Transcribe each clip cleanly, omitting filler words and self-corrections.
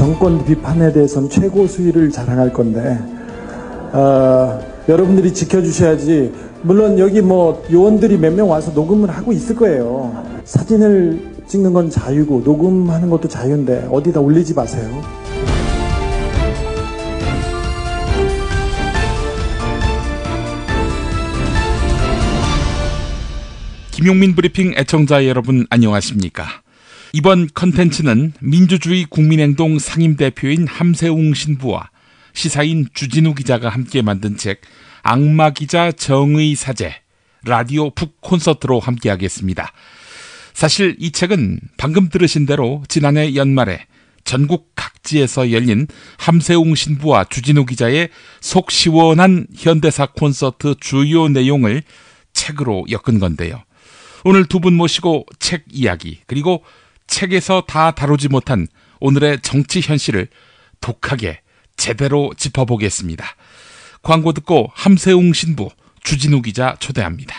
정권 비판에 대해서는 최고 수위를 자랑할 건데 여러분들이 지켜주셔야지. 물론 여기 뭐 요원들이 몇 명 와서 녹음을 하고 있을 거예요. 사진을 찍는 건 자유고 녹음하는 것도 자유인데 어디다 올리지 마세요. 김용민 브리핑 애청자 여러분 안녕하십니까? 이번 컨텐츠는 민주주의 국민행동 상임대표인 함세웅 신부와 시사인 주진우 기자가 함께 만든 책 악마기자 정의 사제 라디오 북 콘서트로 함께하겠습니다. 사실 이 책은 방금 들으신 대로 지난해 연말에 전국 각지에서 열린 함세웅 신부와 주진우 기자의 속 시원한 현대사 콘서트 주요 내용을 책으로 엮은 건데요. 오늘 두 분 모시고 책 이야기 그리고 책에서 다 다루지 못한 오늘의 정치 현실을 독하게 제대로 짚어보겠습니다. 광고 듣고 함세웅 신부, 주진우 기자 초대합니다.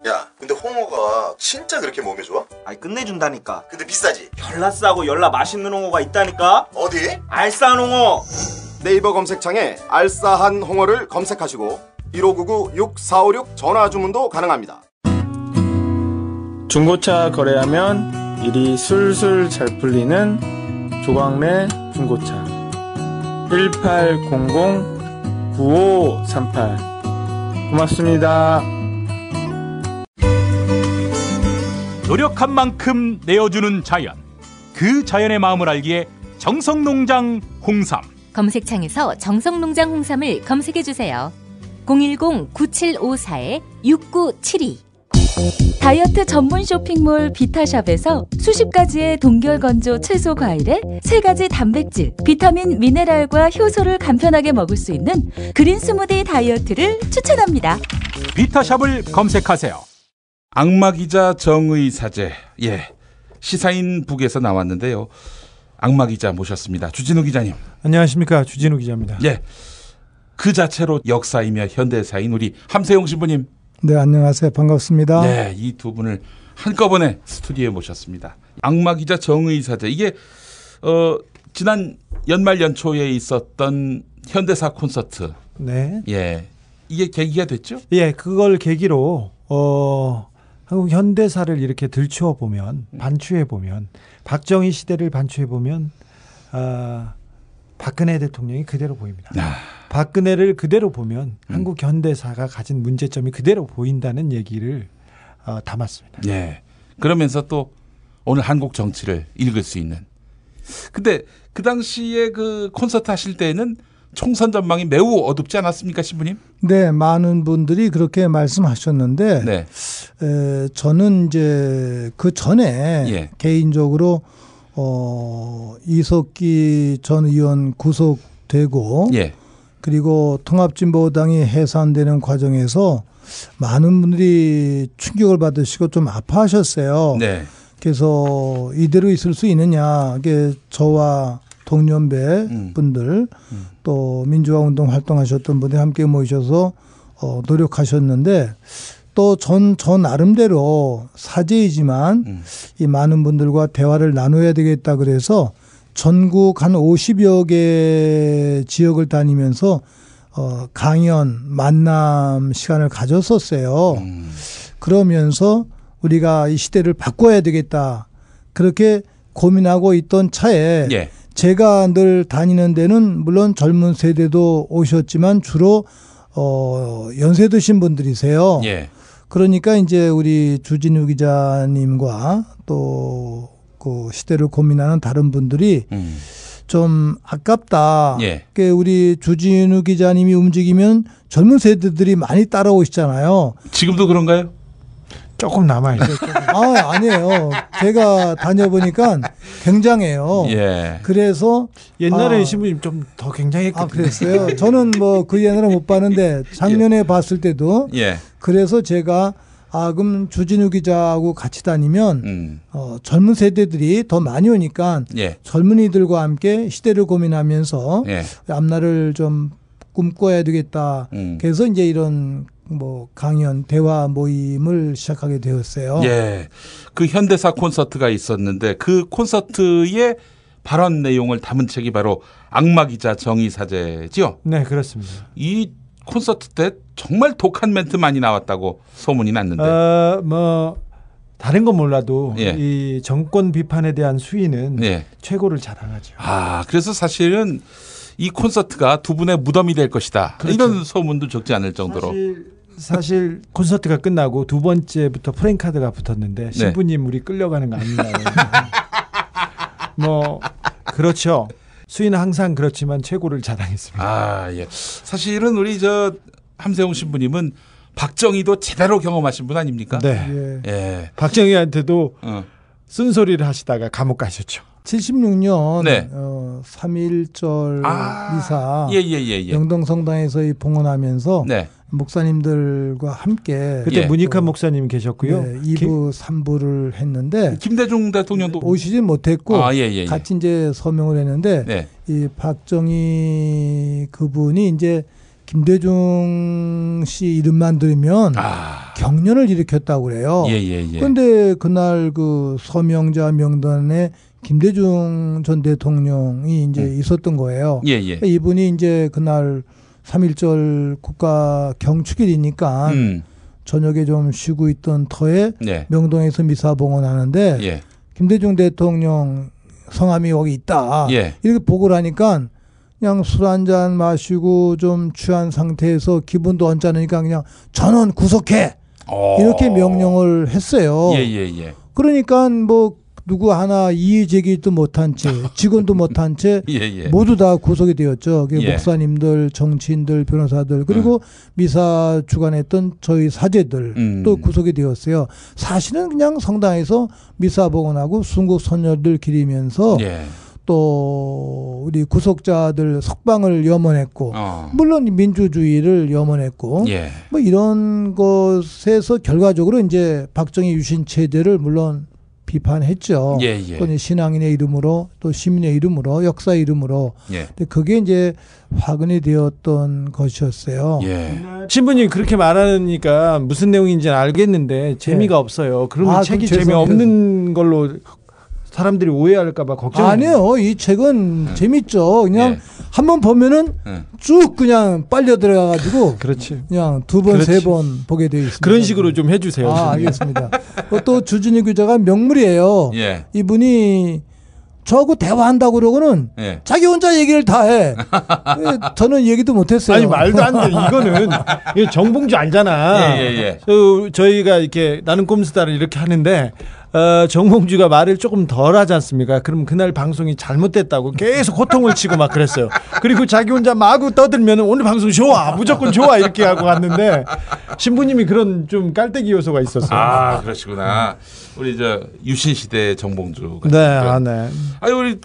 야, 근데 홍어가 진짜 그렇게 몸에 좋아? 아이 끝내준다니까. 근데 비싸지? 열라 싸고 열라 맛있는 홍어가 있다니까. 어디? 알싸한 홍어. 네이버 검색창에 알싸한 홍어를 검색하시고 1599-6456 전화 주문도 가능합니다. 중고차 거래하면 일이 술술 잘 풀리는 조광래 중고차 1800-9538 고맙습니다. 노력한 만큼 내어주는 자연, 그 자연의 마음을 알기에 정성농장 홍삼. 검색창에서 정성농장 홍삼을 검색해주세요. 010-9754-6972. 다이어트 전문 쇼핑몰 비타샵에서 수십 가지의 동결건조 채소 과일에 세 가지 단백질, 비타민, 미네랄과 효소를 간편하게 먹을 수 있는 그린 스무디 다이어트를 추천합니다. 비타샵을 검색하세요. 악마기자 정의 사제, 시사인 북에서 나왔는데요. 악마기자 모셨습니다. 주진우 기자님. 안녕하십니까, 주진우 기자입니다. 그 자체로 역사이며 현대사인 우리 함세웅 신부님. 네, 안녕하세요. 반갑습니다. 네, 이 두 분을 한꺼번에 스튜디오에 모셨습니다. 악마기자 정의 사제, 이게 지난 연말 연초에 있었던 현대사 콘서트. 네. 이게 계기가 됐죠? 그걸 계기로 한국 현대사를 이렇게 들추어 보면, 반추해 보면, 박정희 시대를 반추해 보면 박근혜 대통령이 그대로 보입니다. 박근혜를 그대로 보면 한국 현대사가 가진 문제점이 그대로 보인다는 얘기를 담았습니다. 그러면서 또 오늘 한국 정치를 읽을 수 있는. 근데 그 당시에 그 콘서트 하실 때에는 총선 전망이 매우 어둡지 않았습니까, 신부님? 네, 많은 분들이 그렇게 말씀하셨는데 저는 이제 그 전에 개인적으로 이석기 전 의원 구속되고 그리고 통합진보당이 해산되는 과정에서 많은 분들이 충격을 받으시고 좀 아파하셨어요. 그래서 이대로 있을 수 있느냐. 이게 저와 동년배 분들 또 민주화 운동 활동하셨던 분들이 함께 모이셔서 노력하셨는데 또 저 나름대로 사제이지만 이 많은 분들과 대화를 나눠야 되겠다 그래서 전국 한 50여 개 지역을 다니면서 강연, 만남 시간을 가졌었어요. 그러면서 우리가 이 시대를 바꿔야 되겠다. 그렇게 고민하고 있던 차에 제가 늘 다니는 데는 물론 젊은 세대도 오셨지만 주로 연세 드신 분들이세요. 그러니까 이제 우리 주진우 기자님과 또 그 시대를 고민하는 다른 분들이 좀 아깝다. 우리 주진우 기자님이 움직이면 젊은 세대들이 많이 따라오시잖아요. 지금도 그런가요? 조금 남아있어요. 아니에요. 제가 다녀보니까 굉장해요. 그래서 옛날에 신부님 좀 더 굉장했거든요. 그랬어요. 저는 뭐 그 옛날에 못 봤는데 작년에 봤을 때도 그래서 제가 그럼 주진우 기자하고 같이 다니면 젊은 세대들이 더 많이 오니까 젊은이들과 함께 시대를 고민하면서 앞날을 좀 꿈꿔야 되겠다. 그래서 이제 이런 뭐 강연, 대화 모임을 시작하게 되었어요. 그 현대사 콘서트가 있었는데 그 콘서트에 발언 내용을 담은 책이 바로 악마 기자 정의사제지요. 네, 그렇습니다. 이 콘서트 때 정말 독한 멘트 많이 나왔다고 소문이 났는데. 뭐 다른 건 몰라도 예. 이 정권 비판에 대한 수위는 예. 최고를 자랑하죠. 그래서 사실은 이 콘서트가 두 분의 무덤이 될 것이다. 그렇죠. 이런 소문도 적지 않을 정도로. 사실 콘서트가 끝나고 두 번째부터 프랭카드가 붙었는데 신부님 우리 끌려가는 거 아닌가요? 뭐 그렇죠. 수위는 항상 그렇지만 최고를 자랑했습니다. 예. 사실은 우리 함세웅 신부님은 박정희도 제대로 경험하신 분 아닙니까? 네. 예. 박정희한테도 쓴소리를 하시다가 감옥 가셨죠. 76년 네. 3.1절 미사 예. 영동성당에서 봉헌하면서 네. 목사님들과 함께 그때 문익환 목사님 계셨고요. 네, 2부, 3부를 했는데 김대중 대통령도 오시진 못했고 같이 이제 서명을 했는데 네. 이 박정희 그분이 이제 김대중 씨 이름만 들으면 경련을 일으켰다고 그래요. 그런데 그날 그 서명자 명단에 김대중 전 대통령이 이제 있었던 거예요. 이분이 이제 그날 3.1절 국가 경축일이니까 저녁에 좀 쉬고 있던 터에 명동에서 미사 봉헌하는데 김대중 대통령 성함이 여기 있다. 이렇게 보고를 하니까 그냥 술 한잔 마시고 좀 취한 상태에서 기분도 언짢으니까 그냥 전원 구속해 이렇게 명령을 했어요. 그러니까 뭐 누구 하나 이의 제기도 못한 채 직원도 못한 채 모두 다 구속이 되었죠. 목사님들, 정치인들, 변호사들 그리고 미사 주관했던 저희 사제들 또 구속이 되었어요. 사실은 그냥 성당에서 미사 봉헌하고 순국 선열들 기리면서 또 우리 구속자들 석방을 염원했고 물론 민주주의를 염원했고 뭐 이런 것에서 결과적으로 이제 박정희 유신 체제를 물론 비판했죠. 또 신앙인의 이름으로 또 시민의 이름으로 역사의 이름으로. 근데 그게 이제 화근이 되었던 것이었어요. 신부님 그렇게 말하니까 무슨 내용인지는 알겠는데 재미가 없어요. 그러면 책이 재미없는 걸로 사람들이 오해할까 봐 걱정. 아니에요. 이 책은 재밌죠. 그냥 한번 보면은 쭉 그냥 빨려 들어가 가지고 그렇지. 그냥 두 번, 세 번 보게 되어 있습니다. 그런 식으로 좀 해 주세요. 알겠습니다. 또 주진우 기자가 명물이에요. 이분이 저하고 대화한다고 그러고는 자기 혼자 얘기를 다 해. 저는 얘기도 못했어요. 아니 말도 안 돼. 이거는 정봉주 알잖아. 저희가 이렇게 나는 꼼수다를 이렇게 하는데 정봉주가 말을 조금 덜 하지 않습니까? 그럼 그날 방송이 잘못됐다고 계속 호통을 치고 막 그랬어요. 그리고 자기 혼자 마구 떠들면 오늘 방송 좋아, 무조건 좋아 이렇게 하고 갔는데 신부님이 그런 좀 깔때기 요소가 있었어요. 그러시구나. 우리 유신 시대 정봉주. 네. 우리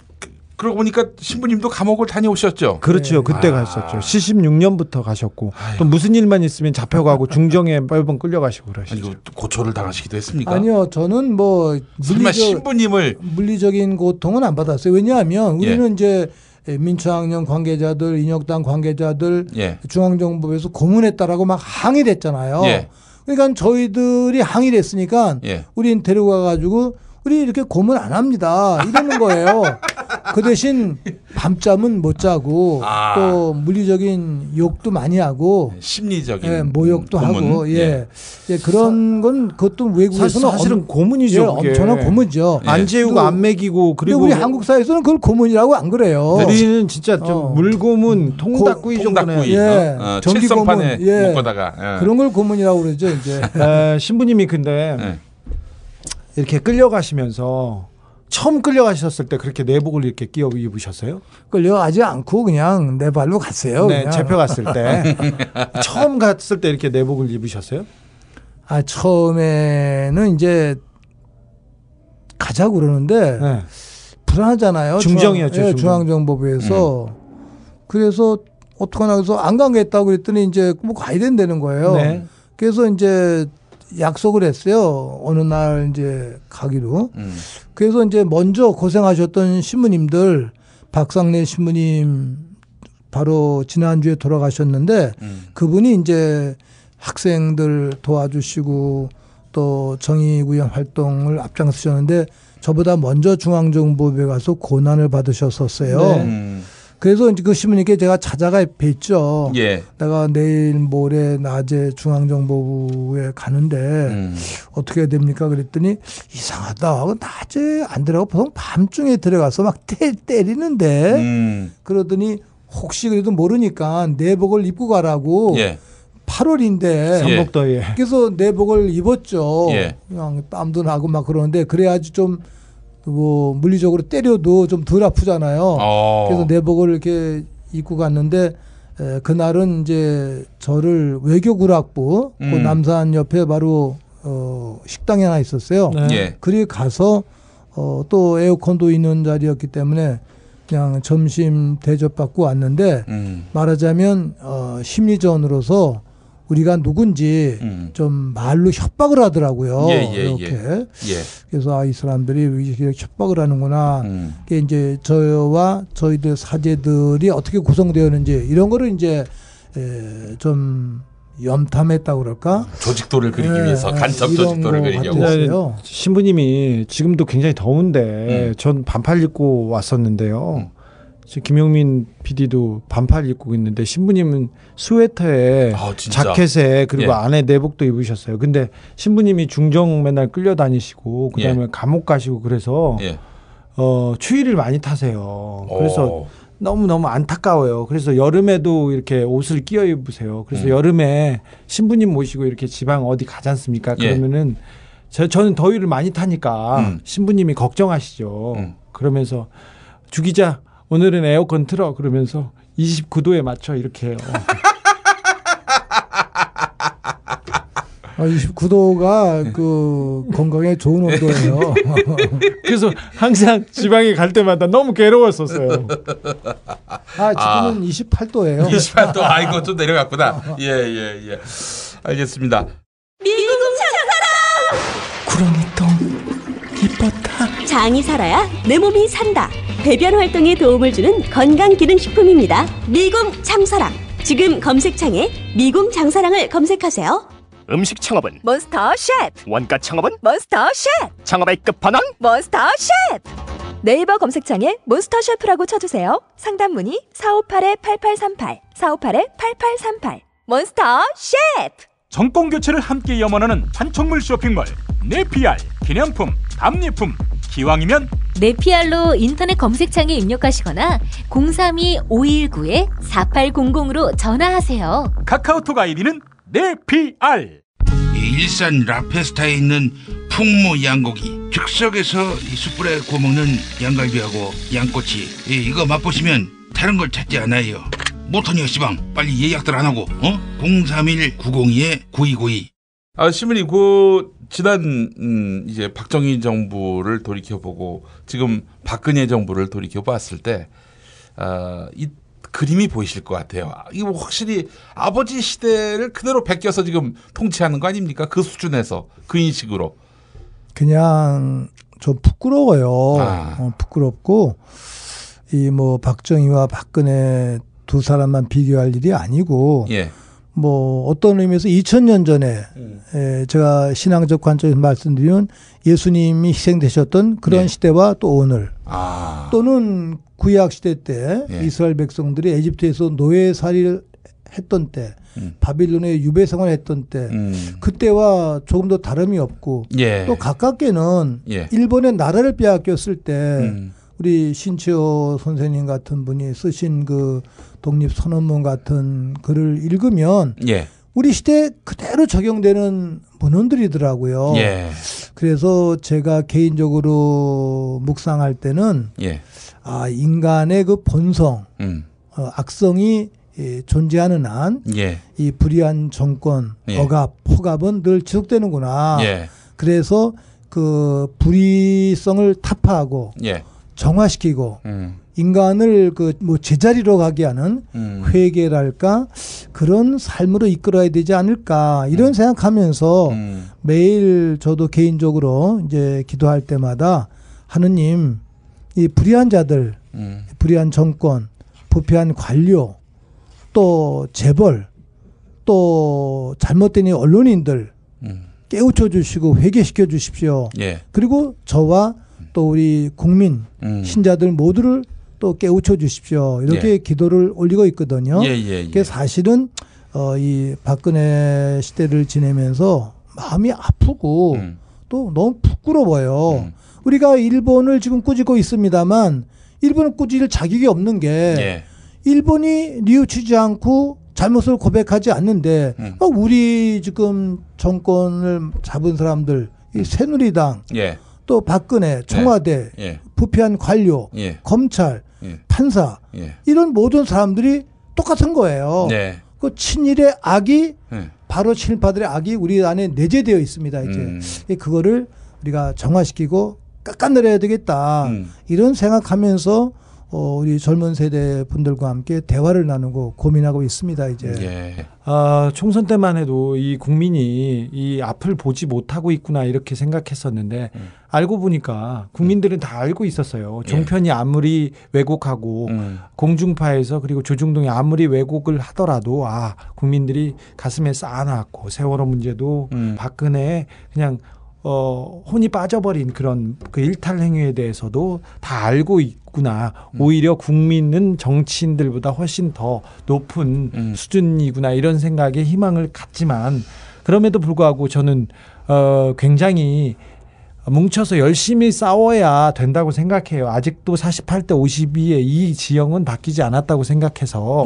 그러고 보니까 신부님도 감옥을 다녀오셨죠? 그렇죠. 그때 갔었죠. 76년부터 가셨고 또 무슨 일만 있으면 잡혀가고 중정에 매번 끌려가시고 그러시죠. 아니, 고초를 당하시기도 했습니까? 아니요. 저는 뭐 물리적인 고통은 안 받았어요. 왜냐하면 우리는 이제 민주학령 관계자들, 인혁당 관계자들 중앙정부에서 고문했다라고 막 항의를 했잖아요. 그러니까 저희들이 항의를 했으니까 우린 데려가가지고 우리 이렇게 고문 안 합니다. 이러는 거예요. 그 대신 밤잠은 못 자고 또 물리적인 욕도 많이 하고 심리적인 모욕도 고문. 하고 그런 건 그것도 외국에서는 사실은 고문이죠. 엄청난 고문이죠. 안 재우고 안 먹이고 그리고 우리 한국 사회에서는 그걸 고문이라고 안 그래요. 우리는 진짜 좀 물고문, 통닭구이 정도는 전기고문 묶어다가 그런 걸 고문이라고 그러죠. 이제 신부님이 근데 이렇게 끌려가시면서 처음 끌려가셨을 때 그렇게 내복을 이렇게 끼워 입으셨어요? 끌려가지 않고 그냥 내 발로 갔어요. 네, 잡혀갔을 때 처음 갔을 때 이렇게 내복을 입으셨어요? 처음에는 이제 가자고 그러는데 불안하잖아요. 중정이었죠. 중앙정보부에서. 그래서 어떡하나 해서 안 가겠다고 그랬더니 이제 뭐 가야 된다는 거예요. 그래서 이제 약속을 했어요. 어느 날 이제 가기로. 그래서 이제 먼저 고생하셨던 신부님들, 박상래 신부님 바로 지난주에 돌아가셨는데 그분이 이제 학생들 도와주시고 또 정의구현 활동을 앞장서셨는데 저보다 먼저 중앙정보부에 가서 고난을 받으셨었어요. 네. 그래서 이제 그 신부님께 제가 찾아가 뵀죠. 예. 내가 내일 모레 낮에 중앙정보부에 가는데 어떻게 해야 됩니까? 그랬더니 이상하다. 낮에 안 들어가고 보통 밤중에 들어가서 막 때리는데 그러더니 혹시 그래도 모르니까 내복을 입고 가라고. 예. 8월인데 삼복더위에. 그래서 내복을 입었죠. 예. 그냥 땀도 나고 막 그러는데 그래야지 좀 뭐 물리적으로 때려도 좀 덜 아프잖아요. 그래서 내복을 이렇게 입고 갔는데 그날은 이제 저를 외교구락부 그 남산 옆에 바로 식당이 하나 있었어요. 네. 예. 그리 가서 또 에어컨도 있는 자리였기 때문에 그냥 점심 대접받고 왔는데 말하자면 심리전으로서 우리가 누군지 좀 말로 협박을 하더라고요. 이렇게. 그래서 이 사람들이 이렇게 협박을 하는구나. 그게 이제 저와 저희들 사제들이 어떻게 구성되었는지 이런 거를 이제 좀 염탐했다고 그럴까? 조직도를 그리기 위해서 간첩 조직도를 그리려고. 신부님이 지금도 굉장히 더운데 전 반팔 입고 왔었는데요. 김용민 PD도 반팔 입고 있는데 신부님은 스웨터에 자켓에 그리고 안에 내복도 입으셨어요. 근데 신부님이 중정 맨날 끌려다니시고 그다음에 감옥 가시고 그래서 추위를 많이 타세요. 그래서 너무 안타까워요. 그래서 여름에도 이렇게 옷을 끼워 입으세요. 그래서 여름에 신부님 모시고 이렇게 지방 어디 가지 않습니까? 그러면은 저는 더위를 많이 타니까 신부님이 걱정하시죠. 그러면서 주 기자 오늘은 에어컨 틀어 그러면서 29도에 맞춰 이렇게 해요. 29도가 그 건강에 좋은 온도예요. 그래서 항상 지방에 갈 때마다 너무 괴로웠었어요. 지금은 28도예요. 28도. 아이고 좀 내려갔구나. 예. 알겠습니다. 미국 장사랑! 구렁이 똥 이뻤다. 장이 살아야 내 몸이 산다. 배변 활동에 도움을 주는 건강기능식품입니다. 미궁 장사랑. 지금 검색창에 미궁 장사랑을 검색하세요. 음식 창업은 몬스터 셰프. 원가 창업은 몬스터 셰프. 창업의 끝판왕 몬스터 셰프. 네이버 검색창에 몬스터 셰프라고 쳐주세요. 상담 문의 458-8838 458-8838 몬스터 셰프. 정권 교체를 함께 염원하는 판촉물 쇼핑몰 네피알. 기념품, 답례품, 기왕이면 네피알로 인터넷 검색창에 입력하시거나 032-519-4800으로 전화하세요. 카카오톡 아이디는 네피알. 일산 라페스타에 있는 풍무 양고기, 즉석에서 숯불에 구워먹는 양갈비하고 양꼬치, 이거 맛보시면 다른 걸 찾지 않아요. 못하니요 시방, 빨리 예약들 안 하고 031-902-9292. 신부님 지난 이제 박정희 정부를 돌이켜보고 지금 박근혜 정부를 돌이켜봤을 때 이 그림이 보이실 것 같아요. 이거 확실히 아버지 시대를 그대로 베껴서 지금 통치하는 거 아닙니까? 그 수준에서 그 인식으로. 그냥 좀 부끄러워요. 부끄럽고 이 뭐 박정희와 박근혜 두 사람만 비교할 일이 아니고. 뭐 어떤 의미에서 2000년 전에 제가 신앙적 관점에서 말씀드리면 예수님이 희생되셨던 그런 시대와 또 오늘 또는 구약 시대 때 이스라엘 백성들이 에집트에서 노예살이를 했던 때 바빌론에 유배 생활을 했던 때 그때와 조금 더 다름이 없고 또 가깝게는 일본의 나라를 빼앗겼을 때 우리 신치호 선생님 같은 분이 쓰신 그 독립선언문 같은 글을 읽으면 우리 시대에 그대로 적용되는 문헌들이더라고요. 그래서 제가 개인적으로 묵상할 때는 인간의 그 본성, 악성이 존재하는 한 이 불의한 정권, 억압, 폭압은 늘 지속되는구나. 그래서 그 불의성을 타파하고 정화시키고 인간을 그 뭐 제자리로 가게 하는 회개랄까 그런 삶으로 이끌어야 되지 않을까 이런 생각하면서 매일 저도 개인적으로 이제 기도할 때마다 하느님 이 불의한 자들, 불의한 정권, 부패한 관료, 또 재벌, 또 잘못된 이 언론인들 깨우쳐 주시고 회개시켜 주십시오. 그리고 저와 또 우리 국민 신자들 모두를 또 깨우쳐 주십시오. 이렇게 기도를 올리고 있거든요. 그게 사실은 이 박근혜 시대를 지내면서 마음이 아프고 또 너무 부끄러워요. 우리가 일본을 지금 꾸짖고 있습니다만 일본을 꾸짖을 자격이 없는 게 일본이 뉘우치지 않고 잘못을 고백하지 않는데 우리 지금 정권을 잡은 사람들 이 새누리당 또 박근혜 청와대 부패한 관료 검찰 판사 이런 모든 사람들이 똑같은 거예요. 그 친일의 악이 바로 친일파들의 악이 우리 안에 내재되어 있습니다. 이제 그거를 우리가 정화시키고 깎아내려야 되겠다. 이런 생각하면서 우리 젊은 세대 분들과 함께 대화를 나누고 고민하고 있습니다. 이제 총선 때만 해도 이 국민이 이 앞을 보지 못하고 있구나 이렇게 생각했었는데 알고 보니까 국민들은 다 알고 있었어요. 종편이 아무리 왜곡하고 공중파에서 그리고 조중동이 아무리 왜곡을 하더라도 국민들이 가슴에 쌓아놨고 세월호 문제도 박근혜 그냥 혼이 빠져버린 그런 그 일탈 행위에 대해서도 다 알고 있구나. 오히려 국민은 정치인들보다 훨씬 더 높은 수준이구나 이런 생각에 희망을 갖지만 그럼에도 불구하고 저는 굉장히 뭉쳐서 열심히 싸워야 된다고 생각해요. 아직도 48대 52의 이 지형은 바뀌지 않았다고 생각해서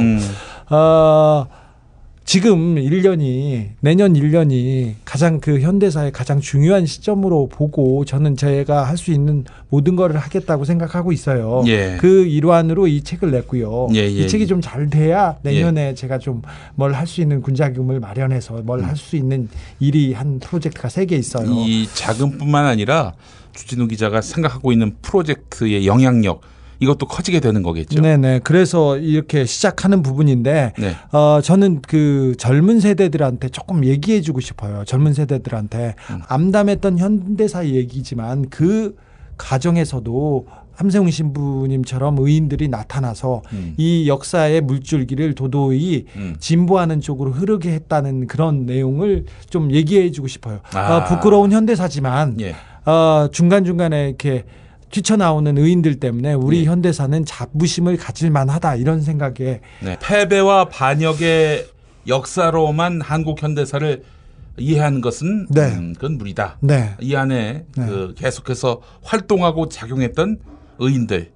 지금 1년이 내년 1년이 가장 그 현대사의 가장 중요한 시점으로 보고 저는 제가 할 수 있는 모든 거를 하겠다고 생각하고 있어요. 그 일환으로 이 책을 냈고요. 이 책이 좀 잘 돼야 내년에 제가 좀 뭘 할 수 있는 군자금을 마련해서 뭘 할 수 있는 일이 한 프로젝트가 3개 있어요. 이 자금뿐만 아니라 주진우 기자가 생각하고 있는 프로젝트의 영향력 이것도 커지게 되는 거겠죠. 네네. 그래서 이렇게 시작하는 부분인데 저는 그 젊은 세대들한테 조금 얘기해주고 싶어요. 젊은 세대들한테 암담했던 현대사 얘기지만 그 가정에서도 함세웅 신부님처럼 의인들이 나타나서 이 역사의 물줄기를 도도히 진보하는 쪽으로 흐르게 했다는 그런 내용을 좀 얘기해주고 싶어요. 부끄러운 현대사지만 중간중간에 이렇게 뛰쳐나오는 의인들 때문에 우리 현대사는 자부심을 가질 만하다 이런 생각에 패배와 반역의 역사로만 한국 현대사를 이해하는 것은 그건 무리다. 이 안에 그 계속해서 활동하고 작용했던 의인들,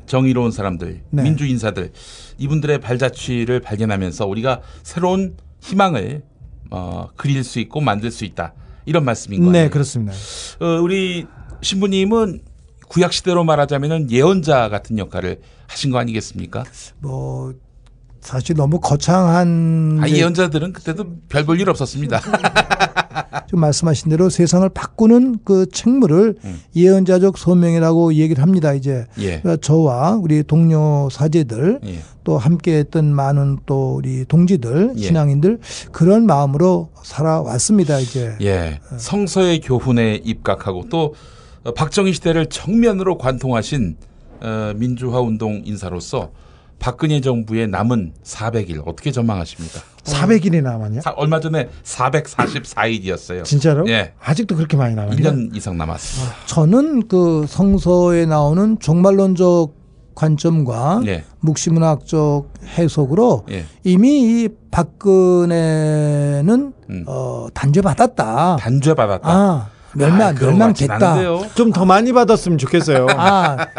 정의로운 사람들, 민주인사들 이분들의 발자취를 발견하면서 우리가 새로운 희망을 그릴 수 있고 만들 수 있다. 이런 말씀인 거예요. 네, 그렇습니다. 우리 신부님은 구약 시대로 말하자면은 예언자 같은 역할을 하신 거 아니겠습니까? 뭐 사실 너무 거창한 예언자들은 그때도 별 볼 일 없었습니다. 좀 말씀하신 대로 세상을 바꾸는 그 책무를 예언자적 소명이라고 얘기를 합니다. 이제 그러니까 저와 우리 동료 사제들 또 함께했던 많은 또 우리 동지들 신앙인들 그런 마음으로 살아왔습니다. 이제 성서의 교훈에 입각하고 또 박정희 시대를 정면으로 관통하신 민주화 운동 인사로서 박근혜 정부의 남은 400일 어떻게 전망하십니까? 400일이 남았냐? 얼마 전에 444일이었어요. 진짜로? 아직도 그렇게 많이 남았냐? 1년 이상 남았습니다. 저는 그 성서에 나오는 종말론적 관점과 묵시문학적 해석으로 이미 이 박근혜는 단죄받았다. 단죄받았다. 멸망됐다. 좀 더 많이 받았으면 좋겠어요.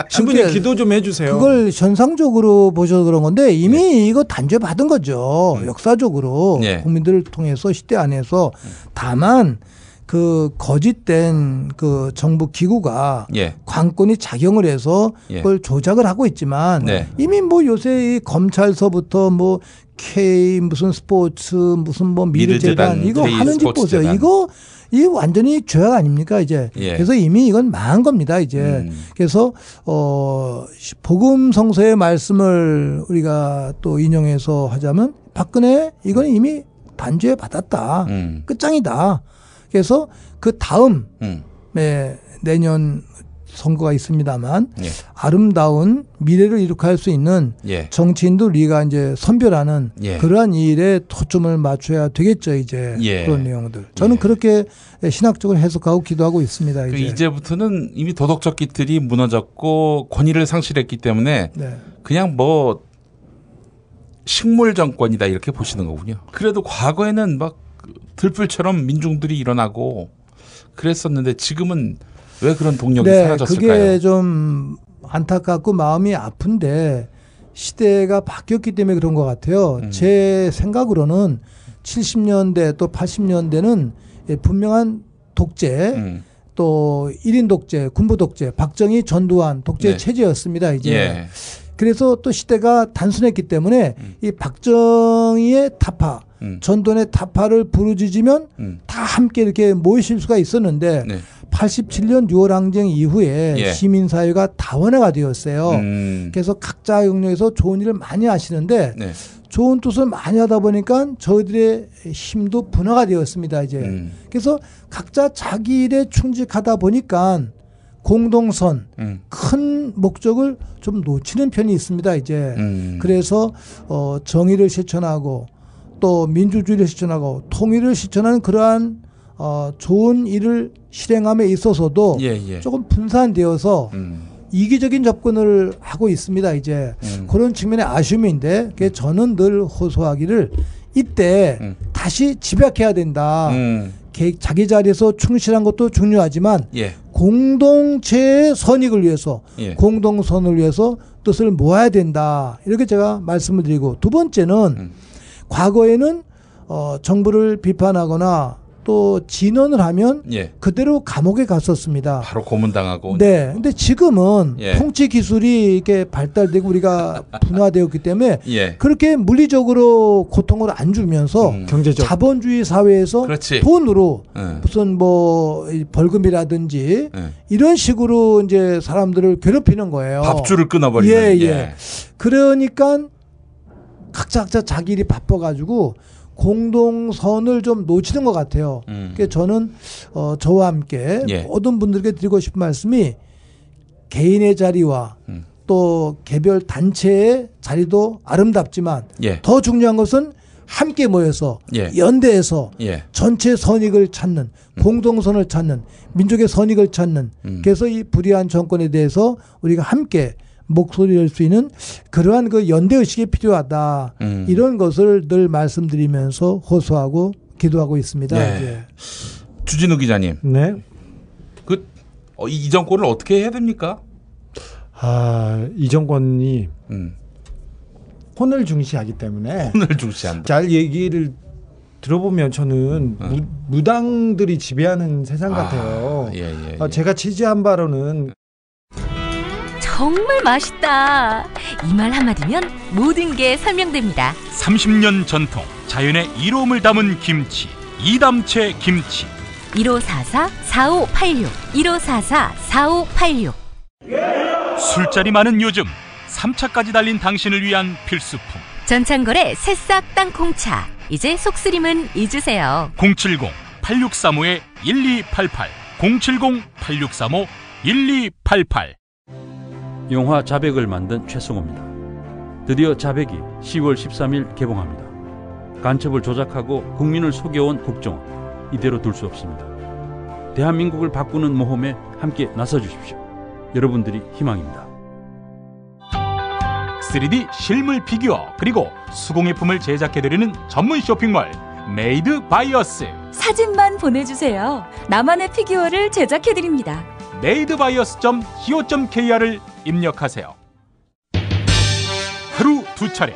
신부님 기도 좀 해주세요. 그걸 현상적으로 보셔서 그런 건데 이미 이거 단죄받은 거죠. 역사적으로 국민들을 통해서 시대 안에서 다만 그 거짓된 그 정부 기구가 관권이 작용을 해서 그걸 조작을 하고 있지만 이미 뭐 요새 이 검찰서부터 뭐 K 무슨 스포츠 무슨 뭐 미르재단 이거 하는 짓 보세요. 이 완전히 죄악 아닙니까 이제. 그래서 이미 이건 망한 겁니다 이제. 그래서 복음 성서의 말씀을 우리가 또 인용해서 하자면 박근혜 이건 이미 단죄 받았다. 끝장이다. 그래서 그 다음 내년 선거가 있습니다만 아름다운 미래를 이룩할 수 있는 정치인도 우리가 이제 선별하는 그러한 일에 초점을 맞춰야 되겠죠. 이제 그런 내용들. 저는 그렇게 신학적으로 해석하고 기도하고 있습니다. 이제부터는 이미 도덕적 기틀이 무너졌고 권위를 상실했기 때문에 그냥 뭐 식물 정권이다 이렇게 보시는 거군요. 그래도 과거에는 막 들불처럼 민중들이 일어나고 그랬었는데 지금은 왜 그런 동력이 사라졌을까요? 그게 좀 안타깝고 마음이 아픈데 시대가 바뀌었기 때문에 그런 것 같아요. 제 생각으로는 70년대 또 80년대는 분명한 독재 또 1인 독재, 군부 독재, 박정희, 전두환 독재 체제였습니다. 이제. 그래서 또 시대가 단순했기 때문에 이 박정희의 타파, 전두환의 타파를 부르짖으면 다 함께 이렇게 모이실 수가 있었는데 87년 6월 항쟁 이후에 시민사회가 다원화가 되었어요. 그래서 각자 영역에서 좋은 일을 많이 하시는데 좋은 뜻을 많이 하다 보니까 저희들의 힘도 분화가 되었습니다. 이제. 그래서 각자 자기 일에 충직하다 보니까 공동선, 큰 목적을 좀 놓치는 편이 있습니다. 이제. 그래서 정의를 실천하고 또 민주주의를 실천하고 통일을 실천하는 그러한 좋은 일을 실행함에 있어서도 조금 분산되어서 이기적인 접근을 하고 있습니다. 이제 그런 측면의 아쉬움인데 저는 늘 호소하기를 이때 다시 집약해야 된다. 자기 자리에서 충실한 것도 중요하지만 공동체의 선익을 위해서 공동선을 위해서 뜻을 모아야 된다. 이렇게 제가 말씀을 드리고 두 번째는 과거에는 정부를 비판하거나 또 진언을 하면 그대로 감옥에 갔었습니다. 바로 고문당하고. 네. 근데 지금은 통치 기술이 이렇게 발달되고 우리가 분화되었기 때문에 그렇게 물리적으로 고통을 안 주면서 경제적 자본주의 사회에서 돈으로 무슨 뭐 벌금이라든지 이런 식으로 이제 사람들을 괴롭히는 거예요. 밥줄을 끊어버리는. 그러니까 각자 자기 일이 바빠가지고 공동선을 좀 놓치는 것 같아요. 그러니까 저는 저와 함께 모든 분들께 드리고 싶은 말씀이 개인의 자리와 또 개별 단체의 자리도 아름답지만 더 중요한 것은 함께 모여서 연대해서 전체 선익을 찾는 공동선을 찾는 민족의 선익을 찾는 그래서 이 불의한 정권에 대해서 우리가 함께 목소리를 낼 수 있는 그러한 그 연대의식이 필요하다. 이런 것을 늘 말씀드리면서 호소하고 기도하고 있습니다. 주진우 기자님. 네. 이 정권을 어떻게 해야 됩니까? 이 정권이 혼을 중시하기 때문에. 혼을 중시한다. 잘 얘기를 들어보면 저는 무당들이 지배하는 세상 같아요. 제가 취재한 바로는 정말 맛있다. 이 말 한마디면 모든 게 설명됩니다. 30년 전통 자연의 이로움을 담은 김치 이담채 김치 1544-4586 1544-4586 술자리 많은 요즘 3차까지 달린 당신을 위한 필수품 전창걸의 새싹 땅콩차 이제 속쓰림은 잊으세요. 070-8635-1288 070-8635-1288 영화 자백을 만든 최승호입니다. 드디어 자백이 10월 13일 개봉합니다. 간첩을 조작하고 국민을 속여온 국정원 이대로 둘 수 없습니다. 대한민국을 바꾸는 모험에 함께 나서주십시오. 여러분들이 희망입니다. 3D 실물 피규어 그리고 수공예품을 제작해드리는 전문 쇼핑몰 메이드 바이어스. 사진만 보내주세요. 나만의 피규어를 제작해드립니다. madebias.co.kr을 입력하세요. 하루 2차례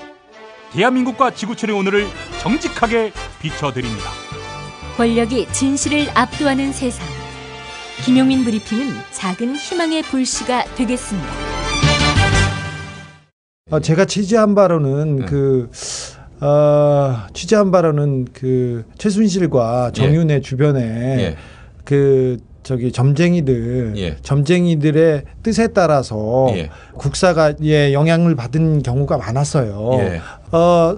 대한민국과 지구촌의 오늘을 정직하게 비춰드립니다. 권력이 진실을 압도하는 세상. 김용민 브리핑은 작은 희망의 불씨가 되겠습니다. 제가 취재한 바로는 최순실과 정윤회 주변에 점쟁이들의 뜻에 따라서 국사가 영향을 받은 경우가 많았어요.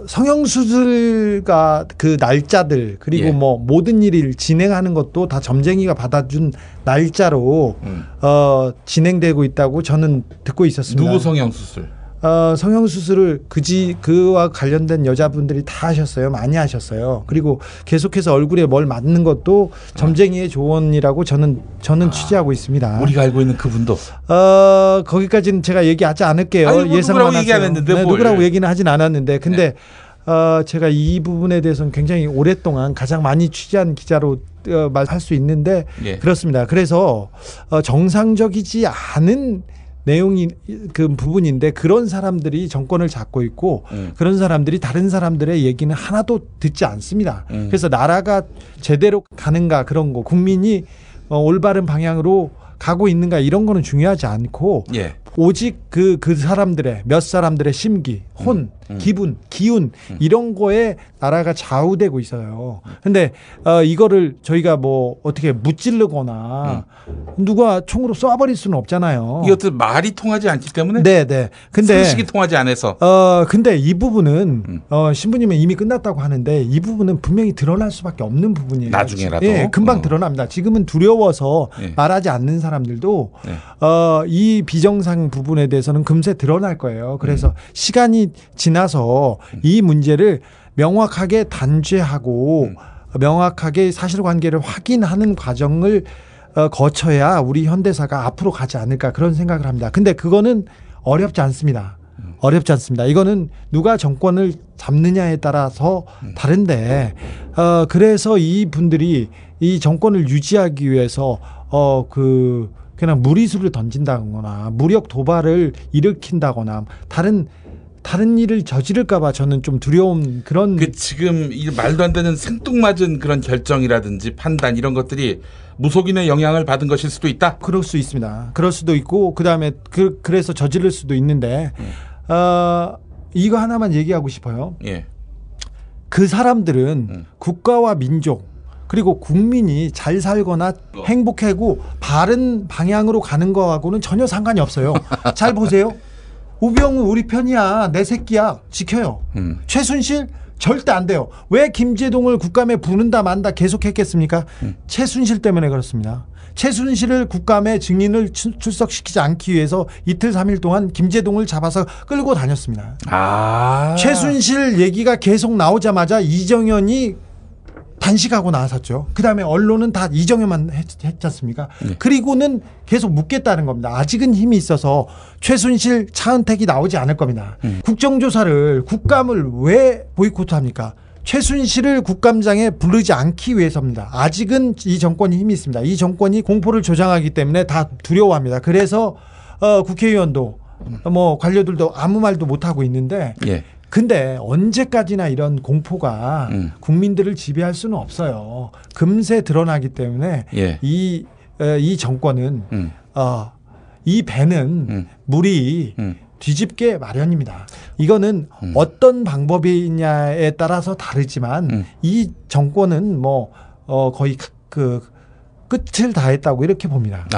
성형수술과 그 날짜들 그리고 뭐 모든 일을 진행하는 것도 다 점쟁이가 받아준 날짜로 진행되고 있다고 저는 듣고 있었습니다. 누구 성형수술? 성형수술을 그와 관련된 여자분들이 다 하셨어요. 많이 하셨어요. 그리고 계속해서 얼굴에 뭘 맞는 것도 점쟁이의 조언이라고 저는 취재하고 있습니다. 우리가 알고 있는 그분도? 거기까지는 제가 얘기하지 않을게요. 누구라고 얘기 안 했는데 누구라고 얘기는 하진 않았는데 근데 제가 이 부분에 대해서는 굉장히 오랫동안 가장 많이 취재한 기자로 말할 수 있는데 그렇습니다. 그래서 정상적이지 않은 내용이 그 부분인데 그런 사람들이 정권을 잡고 있고 그런 사람들이 다른 사람들의 얘기는 하나도 듣지 않습니다. 그래서 나라가 제대로 가는가 그런 거 국민이 올바른 방향으로 가고 있는가 이런 거는 중요하지 않고 오직 그 사람들의 몇 사람들의 심기, 혼, 기분, 기운 이런 거에 나라가 좌우되고 있어요. 근데 이거를 저희가 뭐 어떻게 무찌르거나 누가 총으로 쏴버릴 수는 없잖아요. 이것도 말이 통하지 않기 때문에. 네. 근데 상식이 통하지 않아서. 근데 이 부분은 신부님은 이미 끝났다고 하는데 이 부분은 분명히 드러날 수밖에 없는 부분이에요. 나중에라도. 금방 드러납니다. 지금은 두려워서 말하지 않는 사람들도 이 비정상 부분에 대해서는 금세 드러날 거예요. 그래서 시간이 지나서 이 문제를 명확하게 단죄하고 명확하게 사실관계를 확인하는 과정을 거쳐야 우리 현대사가 앞으로 가지 않을까 그런 생각을 합니다. 근데 그거는 어렵지 않습니다. 이거는 누가 정권을 잡느냐에 따라서 다른데 그래서 이 분들이 이 정권을 유지하기 위해서 그냥 무리수를 던진다거나 무력 도발을 일으킨다거나 다른 일을 저지를까봐 저는 좀 두려운 그런. 지금 이 말도 안 되는 생뚱맞은 그런 결정이라든지 판단 이런 것들이 무속인의 영향을 받은 것일 수도 있다. 그럴 수 있습니다. 그럴 수도 있고 그다음에 그래서 저지를 수도 있는데 이거 하나만 얘기하고 싶어요. 그 사람들은 국가와 민족 그리고 국민이 잘 살거나 행복하고 바른 방향으로 가는 거하고는 전혀 상관이 없어요. 잘 보세요. 우병우 우리 편이야. 내 새끼야. 지켜요. 최순실 절대 안 돼요. 왜 김제동을 국감에 부른다 만다 계속했겠습니까? 최순실 때문에 그렇습니다. 최순실을 국감에 증인을 출석시키지 않기 위해서 이틀 3일 동안 김제동을 잡아서 끌고 다녔습니다. 최순실 얘기가 계속 나오자마자 이정현이 단식하고 나섰죠. 그 다음에 언론은 다 이정현만 했지 않습니까? 그리고는 계속 묻겠다는 겁니다. 아직은 힘이 있어서 최순실, 차은택이 나오지 않을 겁니다. 국정조사를 국감을 왜 보이콧합니까? 최순실을 국감장에 부르지 않기 위해서입니다. 아직은 이 정권이 힘이 있습니다. 이 정권이 공포를 조장하기 때문에 다 두려워합니다. 그래서 국회의원도 뭐 관료들도 아무 말도 못하고 있는데 근데 언제까지나 이런 공포가 국민들을 지배할 수는 없어요. 금세 드러나기 때문에 이 정권은 이 배는 물이 뒤집게 마련입니다. 이거는 어떤 방법이냐에 따라서 다르지만 이 정권은 뭐 거의 그 끝을 다했다고 이렇게 봅니다.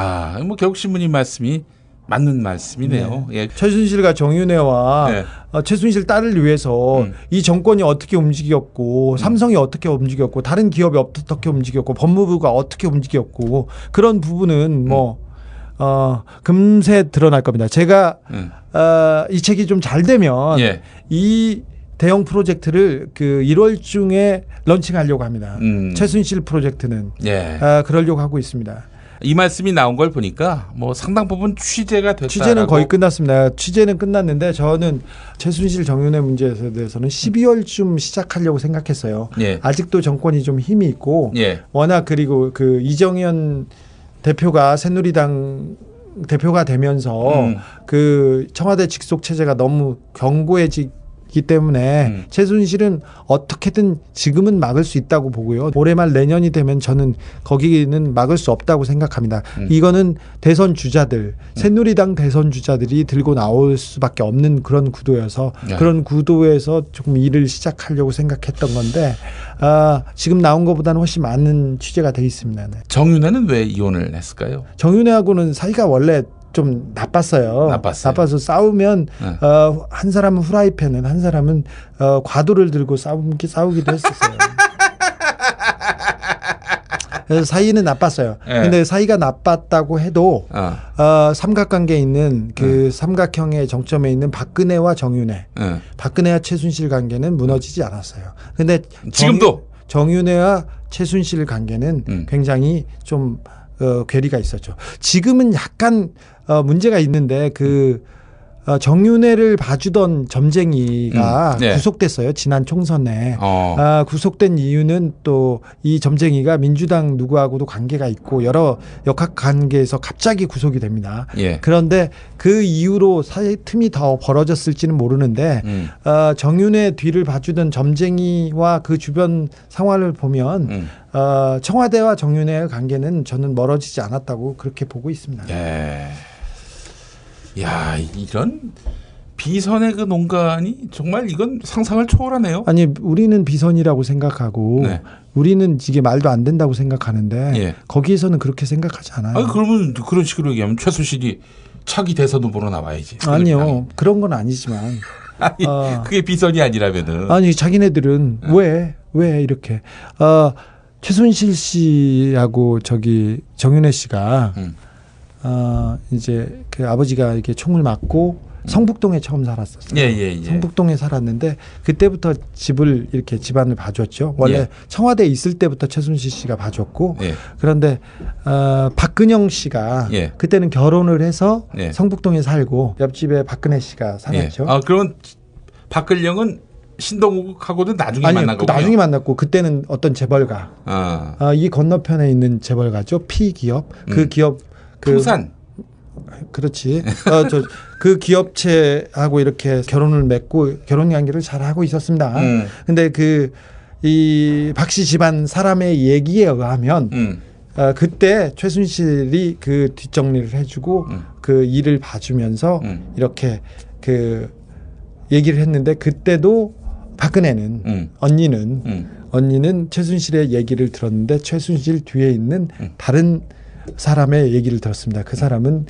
뭐 결국 신부님 말씀이 맞는 말씀이네요. 최순실과 정윤회와 최순실 딸을 위해서 이 정권이 어떻게 움직였고 삼성이 어떻게 움직였고 다른 기업이 어떻게 움직였고 법무부가 어떻게 움직였고 그런 부분은 뭐 금세 드러날 겁니다. 제가 이 책이 좀 잘 되면 이 대형 프로젝트를 그 1월 중에 런칭하려고 합니다. 최순실 프로젝트는 그러려고 하고 있습니다. 이 말씀이 나온 걸 보니까 뭐 상당 부분 취재가 됐다. 취재는 거의 끝났습니다. 취재는 끝났는데 저는 최순실 정윤회 문제에 대해서는 12월쯤 시작하려고 생각했어요. 아직도 정권이 좀 힘이 있고 워낙 그리고 그 이정현 대표가 새누리당 대표가 되면서 그 청와대 직속 체제가 너무 견고해지기 있기 때문에 최순실은 어떻게든 지금은 막을 수 있다고 보고요. 올해 말 내년이 되면 저는 거기는 막을 수 없다고 생각합니다. 이거는 대선 주자들, 새누리당 대선 주자들이 들고 나올 수밖에 없는 그런 구도여서 그런 구도에서 조금 일을 시작하려고 생각했던 건데 지금 나온 것보다는 훨씬 많은 취재가 돼 있습니다. 네. 정윤회는 왜 이혼을 했을까요? 정윤회하고는 사이가 원래 좀 나빠서 싸우면 한 사람은 후라이팬을 한 사람은 과도를 들고 싸우기도 했었어요. 그래서 사이는 나빴어요. 근데 사이가 나빴다고 해도 삼각관계에 있는 그 삼각형의 정점에 있는 박근혜와 정윤회, 박근혜와 최순실 관계는 무너지지 않았어요. 근데 지금도 정윤회와 최순실 관계는 굉장히 좀 괴리가 있었죠. 지금은 약간 문제가 있는데 정윤회를 봐주던 점쟁이가 구속됐어요. 지난 총선에. 구속된 이유는 또 이 점쟁이가 민주당 누구하고도 관계가 있고 여러 역학관계에서 갑자기 구속이 됩니다. 그런데 그 이후로 사이 틈이 더 벌어졌을지는 모르는데 정윤회 뒤를 봐주던 점쟁이와 그 주변 상황을 보면 청와대와 정윤회의 관계는 저는 멀어지지 않았다고 그렇게 보고 있습니다. 야, 이런 비선의 그 농간이 정말 이건 상상을 초월하네요. 아니, 우리는 비선이라고 생각하고 우리는 이게 말도 안 된다고 생각하는데 거기에서는 그렇게 생각하지 않아요. 그러면 그런 식으로 얘기하면 최순실이 차기 대선 후보로 나와야지. 아니요. 그런 건 아니지만. 아니, 그게 비선이 아니라면은. 아니, 자기네들은 왜 이렇게. 최순실 씨하고 정윤회 씨가 이제 그 아버지가 이렇게 총을 맞고 성북동에 처음 살았었어요. 성북동에 살았는데 그때부터 집안을 봐줬죠. 원래 청와대에 있을 때부터 최순실 씨가 봐줬고 그런데 박근영 씨가 그때는 결혼을 해서 성북동에 살고 옆집에 박근혜 씨가 살았죠. 그러면 박근영은 신동욱하고도 나중에 만난 거군요. 나중에 만났고 그때는 어떤 재벌가 이 건너편에 있는 재벌가죠. P기업 그 기업 풍산 그렇지. 그 기업체하고 이렇게 결혼을 맺고 결혼 관계를 잘 하고 있었습니다. 근데 이 박씨 집안 사람의 얘기에 의하면 그때 최순실이 그 뒷정리를 해주고 그 일을 봐주면서 이렇게 그 얘기를 했는데 그때도 박근혜는 언니는 최순실의 얘기를 들었는데 최순실 뒤에 있는 다른 사람의 얘기를 들었습니다. 그 사람은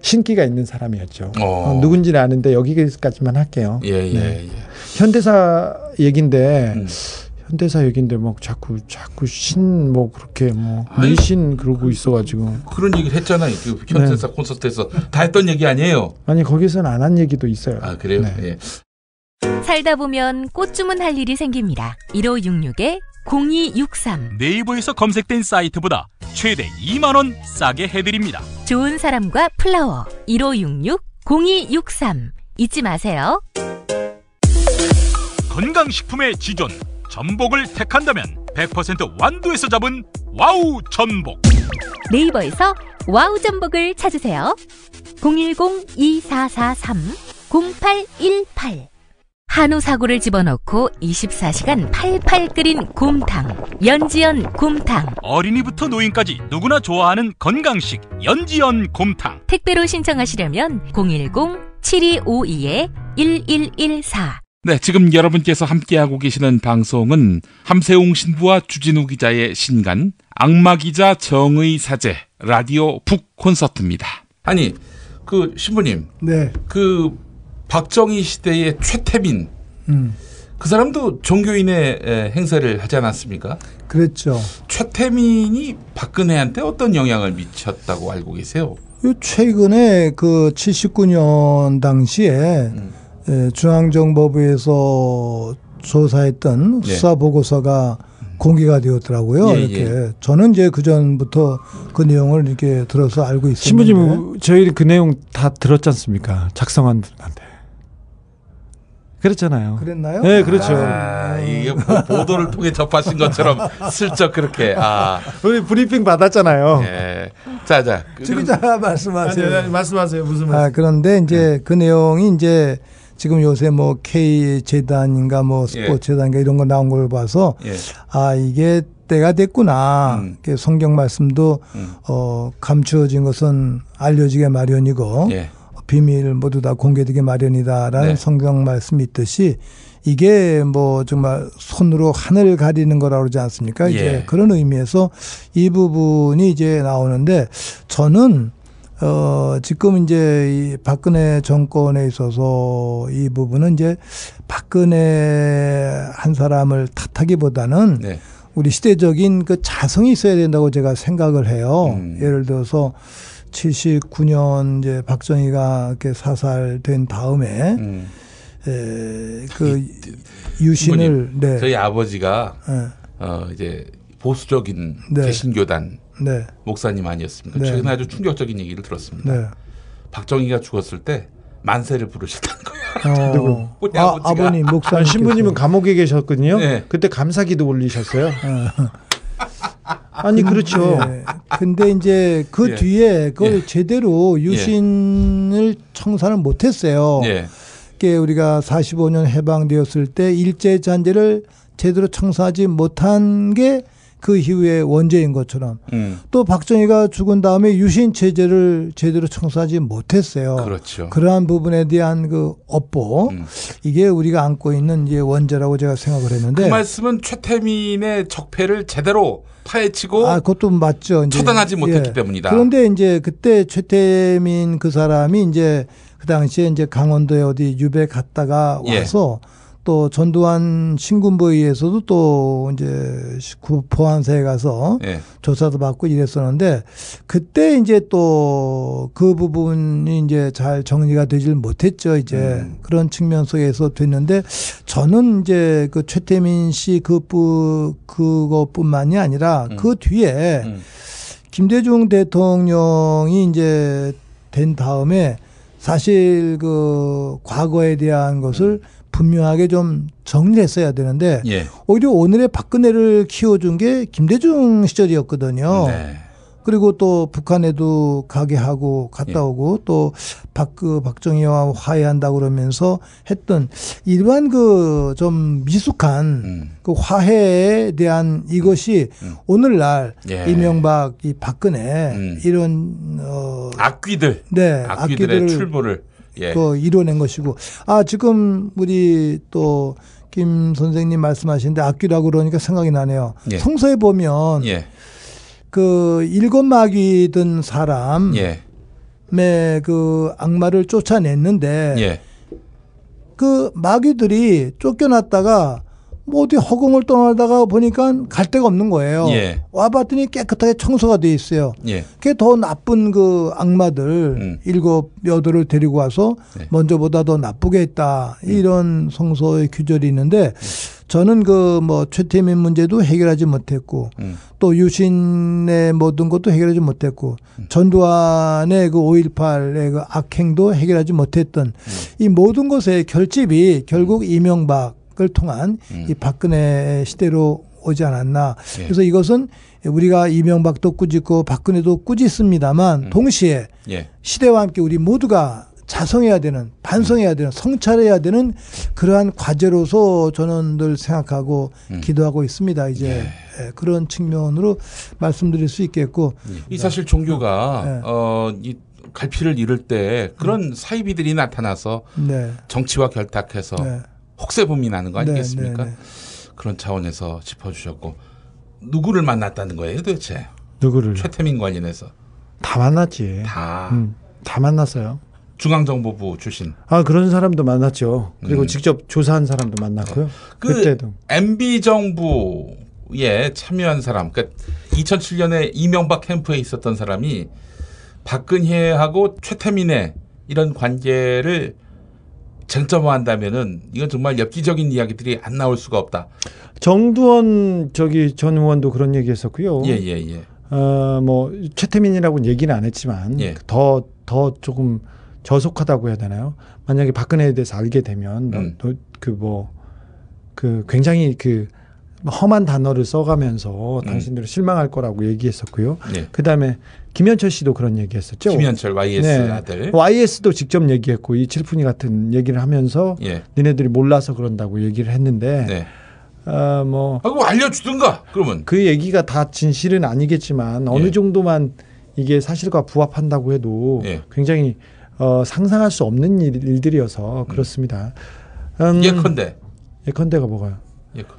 신기가 있는 사람이었죠. 누군지는 아는데 여기까지만 할게요. 현대사 얘긴데 뭐 자꾸 그렇게 미신 그러고 있어가지고 그런 얘기를 했잖아요. 그 현대사 콘서트에서 다 했던 얘기 아니에요? 아니 거기서는 안 한 얘기도 있어요. 그래요? 살다 보면 꽃 주문할 일이 생깁니다. 1566-0263 네이버에서 검색된 사이트보다 최대 2만 원 싸게 해드립니다. 좋은 사람과 플라워 1566-0263 잊지 마세요. 건강식품의 지존 전복을 택한다면 100% 완도에서 잡은 와우 전복. 네이버에서 와우 전복을 찾으세요. 010-2443-0818 한우 사고를 집어넣고 24시간 팔팔 끓인 곰탕 연지연 곰탕. 어린이부터 노인까지 누구나 좋아하는 건강식 연지연 곰탕. 택배로 신청하시려면 010-7252-1114. 네, 지금 여러분께서 함께하고 계시는 방송은 함세웅 신부와 주진우 기자의 신간 악마기자 정의 사제 라디오 북 콘서트입니다. 아니, 그 신부님. 그 박정희 시대의 최태민 그 사람도 종교인의 행세를 하지 않았습니까? 그랬죠. 최태민이 박근혜한테 어떤 영향을 미쳤다고 알고 계세요? 최근에 그 79년 당시에 중앙정보부에서 조사했던 수사 보고서가 공개가 되었더라고요. 이렇게 저는 이제 그 전부터 그 내용을 이렇게 들어서 알고 있었는데. 신부님, 저희 그 내용 다 들었지 않습니까? 작성한 분한테. 그랬잖아요. 그랬나요? 네, 그렇죠. 이게 보도를 통해 접하신 것처럼 슬쩍 그렇게. 우리 브리핑 받았잖아요. 주 기자 말씀하세요. 말씀하세요. 무슨 말씀? 그런데 이제 그 내용이 이제 지금 요새 뭐 K 재단인가 뭐 스포츠 재단인가 이런 거 나온 걸 봐서 아 이게 때가 됐구나. 성경 말씀도 감추어진 것은 알려지게 마련이고 비밀 모두 다 공개되게 마련이다라는 성경 말씀이 있듯이 이게 뭐 정말 손으로 하늘 가리는 거라고 그러지 않습니까? 이제 그런 의미에서 이 부분이 이제 나오는데 저는 지금 이제 이 박근혜 정권에 있어서 이 부분은 이제 박근혜 한 사람을 탓하기보다는 우리 시대적인 그 자성이 있어야 된다고 제가 생각을 해요. 예를 들어서 79년 이제 박정희가 이렇게 사살된 다음에 그 유신을 저희 아버지가 이제 보수적인 개신교단 목사님 아니었습니까? 최근에 아주 충격적인 얘기를 들었습니다. 박정희가 죽었을 때 만세를 부르셨다는 거예요. 우리 아버님 목사님 신부님은 감옥에 계셨거든요. 그때 감사기도 올리셨어요. 아니 그렇죠. 근데 이제 그 뒤에 그걸 제대로 유신을 청산을 못했어요. 그게 우리가 45년 해방되었을 때 일제 잔재를 제대로 청산하지 못한 게 그 이후에 원죄인 것처럼 또 박정희가 죽은 다음에 유신 체제를 제대로 청산하지 못했어요. 그렇죠. 그러한 부분에 대한 그 업보 이게 우리가 안고 있는 이제 원죄라고 제가 생각을 했는데 그 말씀은 최태민의 적폐를 제대로 파헤치고 그것도 맞죠. 이제 처단하지 못했기 때문이다. 그런데 이제 그때 최태민 그 사람이 이제 그 당시에 이제 강원도에 어디 유배 갔다가 와서 또 전두환 신군부에 의해서도 또 이제 포항사에 가서 조사도 받고 이랬었는데 그때 이제 또 그 부분이 이제 잘 정리가 되질 못했죠. 이제 그런 측면 속에서 됐는데 저는 이제 그 최태민 씨 그것뿐만이 아니라 그 뒤에 김대중 대통령이 이제 된 다음에 사실 그 과거에 대한 것을 분명하게 좀 정리를 했어야 되는데 오히려 오늘의 박근혜를 키워준 게 김대중 시절이었거든요. 그리고 또 북한에도 가게 하고 갔다 오고 또 박정희와 화해한다고 그러면서 했던 일반 그 좀 미숙한 그 화해에 대한 이것이 오늘날 이명박, 이 박근혜 이런 악귀들의 출몰을 또 이뤄낸 것이고 지금 우리 또 김 선생님 말씀하시는데 악귀라고 그러니까 생각이 나네요. 성서에 보면 그 일곱 마귀 든 사람의 그 악마를 쫓아냈는데 그 마귀들이 쫓겨났다가 뭐 어디 허공을 떠나다가 보니까 갈 데가 없는 거예요. 와봤더니 깨끗하게 청소가 돼 있어요. 그게 더 나쁜 그 악마들 7, 8을 데리고 와서 먼저보다 더 나쁘게 했다. 이런 성서의 규절이 있는데 저는 그 뭐 최태민 문제도 해결하지 못했고 또 유신의 모든 것도 해결하지 못했고 전두환의 그 5.18의 그 악행도 해결하지 못했던 이 모든 것의 결집이 결국 이명박을 통한 이 박근혜 시대로 오지 않았나. 그래서 이것은 우리가 이명박도 꾸짖고 박근혜도 꾸짖습니다만 동시에 시대와 함께 우리 모두가 자성해야 되는, 반성해야 되는, 성찰해야 되는 그러한 과제로서 저는 늘 생각하고 기도하고 있습니다. 이제 그런 측면으로 말씀드릴 수 있겠고. 이 사실 종교가 이 갈피를 잃을 때 그런 사이비들이 나타나서 정치와 결탁해서 혹세범이 나는 거 아니겠습니까? 그런 차원에서 짚어주셨고 누구를 만났다는 거예요 도대체? 누구를? 최태민 관련해서. 다 만났지. 다 만났어요. 중앙정보부 출신. 그런 사람도 만났죠. 그리고 직접 조사한 사람도 만났고요. 그때도. MB 정부에 참여한 사람, 그러니까 2007년에 이명박 캠프에 있었던 사람이 박근혜하고 최태민의 이런 관계를 쟁점화한다면은 이건 정말 엽기적인 이야기들이 안 나올 수가 없다. 정두원 전 의원도 그런 얘기했었고요. 뭐 최태민이라고는 얘기는 안 했지만 더 조금 저속하다고 해야 되나요? 만약에 박근혜에 대해서 알게 되면 굉장히 험한 단어를 써가면서 당신들은 실망할 거라고 얘기했었고요. 네. 그다음에 김현철 씨도 그런 얘기했었죠. 김현철 YS 네. 아들. YS도 직접 얘기했고 이 칠푼이 같은 얘기를 하면서 니네들이 몰라서 그런다고 얘기를 했는데 뭐 그거 알려주든가 그러면. 그 얘기가 다 진실은 아니겠지만 어느 정도만 이게 사실과 부합한다고 해도 굉장히 상상할 수 없는 일들이어서 그렇습니다. 예컨대가 뭐가요?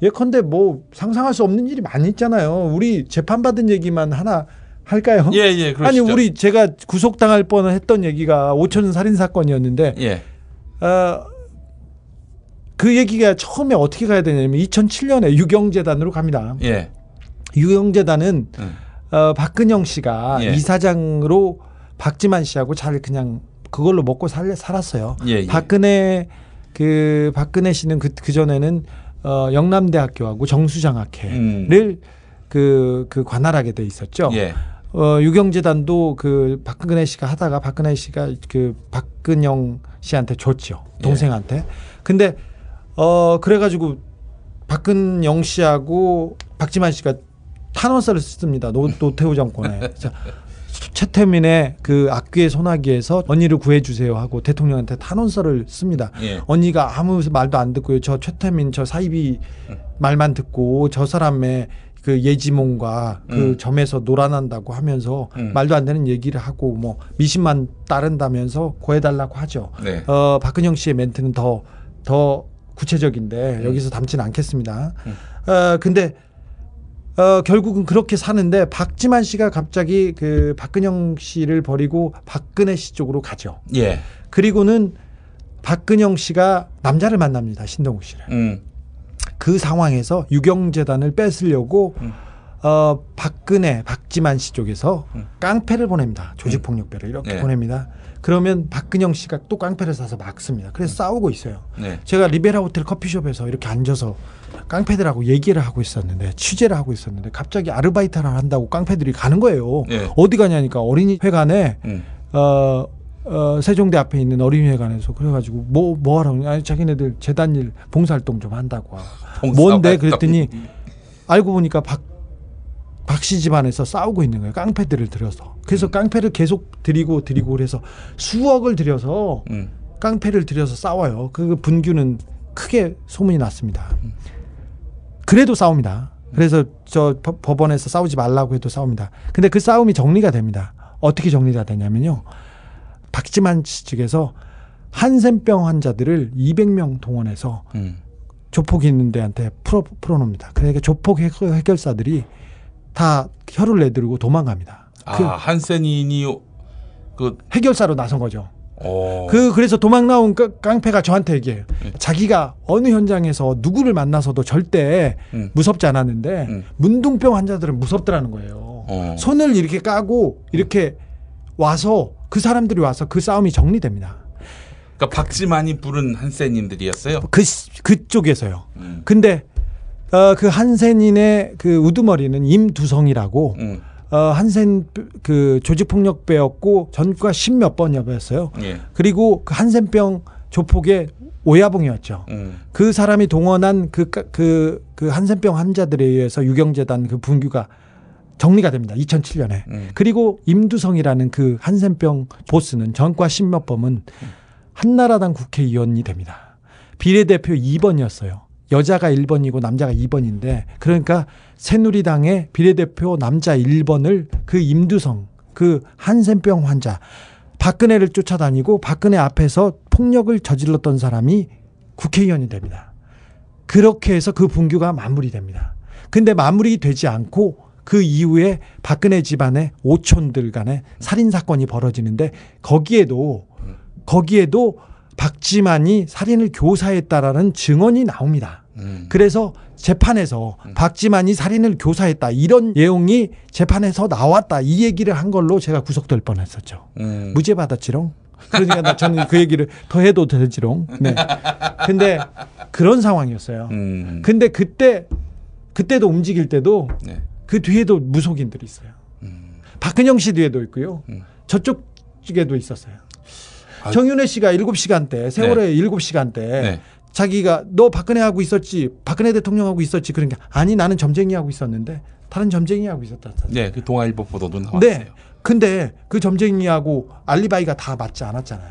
예컨대 뭐 상상할 수 없는 일이 많이 있잖아요. 우리 재판받은 얘기만 하나 할까요? 그러시죠. 아니 우리 제가 구속당할 뻔했던 얘기가 5천 살인 사건이었는데 그 얘기가 처음에 어떻게 가야 되냐면 2007년에 유경재단으로 갑니다. 유경재단은 박근영 씨가 이사장으로 박지만 씨하고 잘 그냥 그걸로 먹고 살았어요. 박근혜 씨는 그 전에는 영남대학교하고 정수장학회를 그 관할하게 돼 있었죠. 유경재단도 그 박근혜 씨가 하다가 박근혜 씨가 그 박근영 씨한테 줬죠. 동생한테. 근데 그래가지고 박근영 씨하고 박지만 씨가 탄원서를 썼습니다. 노태우 정권에. 최태민의 그 악귀의 소나기에서 언니를 구해주세요 하고 대통령한테 탄원서를 씁니다. 언니가 아무 말도 안 듣고요. 저 최태민 저 사이비 말만 듣고 저 사람의 그 예지몽과 그 점에서 놀아난다고 하면서 말도 안 되는 얘기를 하고 뭐 미신만 따른다면서 구해달라고 하죠. 박근영 씨의 멘트는 더 구체적인데 여기서 담지는 않겠습니다. 근데 결국은 그렇게 사는데 박지만 씨가 갑자기 그 박근영 씨를 버리고 박근혜 씨 쪽으로 가죠. 그리고는 박근영 씨가 남자를 만납니다. 신동욱 씨를. 그 상황에서 유경재단을 뺏으려고 박지만 씨 쪽에서 깡패를 보냅니다. 조직폭력배를 이렇게 보냅니다. 그러면 박근영 씨가 또 깡패를 사서 막습니다. 그래서 싸우고 있어요. 제가 리베라 호텔 커피숍에서 이렇게 앉아서 깡패들하고 얘기를 하고 있었는데 취재를 하고 있었는데 갑자기 아르바이트를 한다고 깡패들이 가는 거예요. 어디 가냐니까 어린이회관에 세종대 앞에 있는 어린이회관에서 그래가지고 뭐 하라고 아니 자기네들 재단일 봉사활동 좀 한다고. 뭔데 그랬더니 알고 보니까 박씨 집안에서 싸우고 있는 거예요. 깡패들을 들여서. 그래서 깡패를 계속 들이고 그래서 수억을 들여서 깡패를 들여서 싸워요. 그 분규는 크게 소문이 났습니다. 그래도 싸웁니다. 그래서 저 법원에서 싸우지 말라고 해도 싸웁니다. 근데 그 싸움이 정리가 됩니다. 어떻게 정리가 되냐면요. 박지만 측에서 한센병 환자들을 200명 동원해서 조폭이 있는 데한테 풀어놓습니다. 그러니까 조폭 해결사들이 다 혀를 내두르고 도망갑니다. 한센인이 그 해결사로 나선 거죠. 그래서 도망 나온 깡패가 저한테 얘기해요. 자기가 어느 현장에서 누구를 만나서도 절대 무섭지 않았는데 문둥병 환자들은 무섭더라는 거예요. 손을 이렇게 까고 이렇게 와서 그 사람들이 와서 그 싸움이 정리됩니다. 그러니까 박지만이 부른 한센인들이었어요? 그쪽에서요. 근데 그 한센인의 그 우두머리는 임두성이라고 한센 그 조직폭력배였고 전과 10몇 번이었어요. 그리고 그 한센병 조폭의 오야봉이었죠. 그 사람이 동원한 그 한센병 환자들에 의해서 유경재단 그 분규가 정리가 됩니다. 2007년에. 그리고 임두성이라는 그 한센병 보스는 전과 10몇 번은 한나라당 국회의원이 됩니다. 비례대표 2번이었어요. 여자가 1번이고 남자가 2번인데 그러니까 새누리당의 비례대표 남자 1번을 그 임두성 그 한센병 환자 박근혜를 쫓아다니고 박근혜 앞에서 폭력을 저질렀던 사람이 국회의원이 됩니다. 그렇게 해서 그 분규가 마무리됩니다. 근데 마무리되지 않고 그 이후에 박근혜 집안의 오촌들 간에 살인사건이 벌어지는데 거기에도 박지만이 살인을 교사했다라는 증언이 나옵니다. 그래서 재판에서 박지만이 살인을 교사했다 이런 내용이 재판에서 나왔다 이 얘기를 한 걸로 제가 구속될 뻔했었죠. 무죄 받았지롱. 그러니까 저는 그 얘기를 더 해도 되지롱. 네. 근데 그런 상황이었어요. 근데 그때도 움직일 때도 그 뒤에도 무속인들이 있어요. 박근영 씨 뒤에도 있고요. 저쪽 쪽에도 있었어요. 정윤회 씨가 7시간 때 세월의 7시간 때 자기가 너 박근혜하고 있었지, 박근혜 대통령하고 있었지. 그러니까 아니 나는 점쟁이하고 있었는데 다른 점쟁이하고 있었다. 네, 그 동아일보 보도도 나왔어요. 네, 근데 그 점쟁이하고 알리바이가 다 맞지 않았잖아요.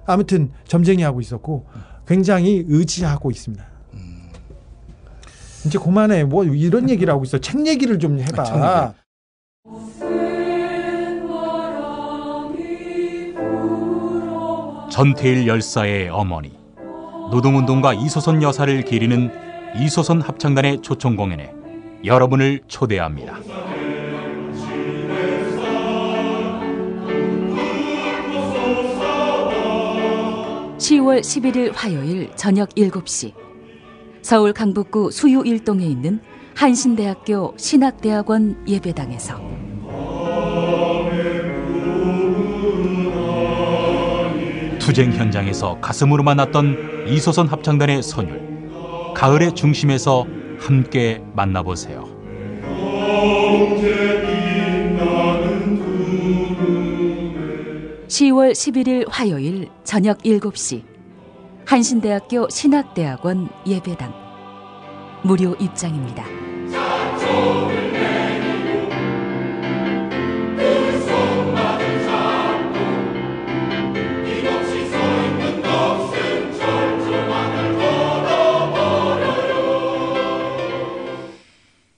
아무튼 점쟁이하고 있었고 굉장히 의지하고 있습니다. 이제 그만해. 뭐 이런 얘기를 하고 있어. 책 얘기를 좀 해봐. 전태일 열사의 어머니, 노동운동가 이소선 여사를 기리는 이소선 합창단의 초청 공연에 여러분을 초대합니다. (10월 11일) 화요일 저녁 7시 서울 강북구 수유 1동에 있는 한신대학교 신학대학원 예배당에서 투쟁 현장에서 가슴으로 만났던 이소선 합창단의 선율, 가을의 중심에서 함께 만나보세요. 10월 11일 화요일 저녁 7시 한신대학교 신학대학원 예배당 무료 입장입니다.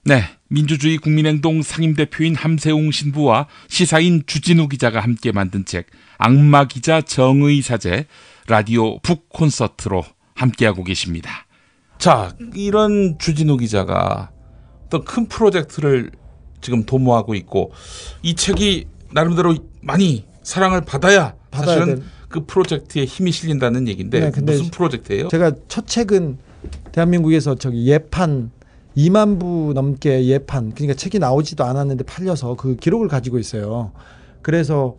네, 민주주의 국민행동 상임대표인 함세웅 신부와 시사인 주진우 기자가 함께 만든 책 악마 기자 정의 사제 라디오 북 콘서트로 함께하고 계십니다. 자, 이런 주진우 기자가 어떤 큰 프로젝트를 지금 도모하고 있고 이 책이 나름대로 많이 사랑을 받아야 사실은 그 프로젝트에 힘이 실린다는 얘기인데 네, 무슨 프로젝트예요? 제가 첫 책은 대한민국에서 저기 예판 2만 부 넘게 예판, 그러니까 책이 나오지도 않았는데 팔려서 그 기록을 가지고 있어요. 그래서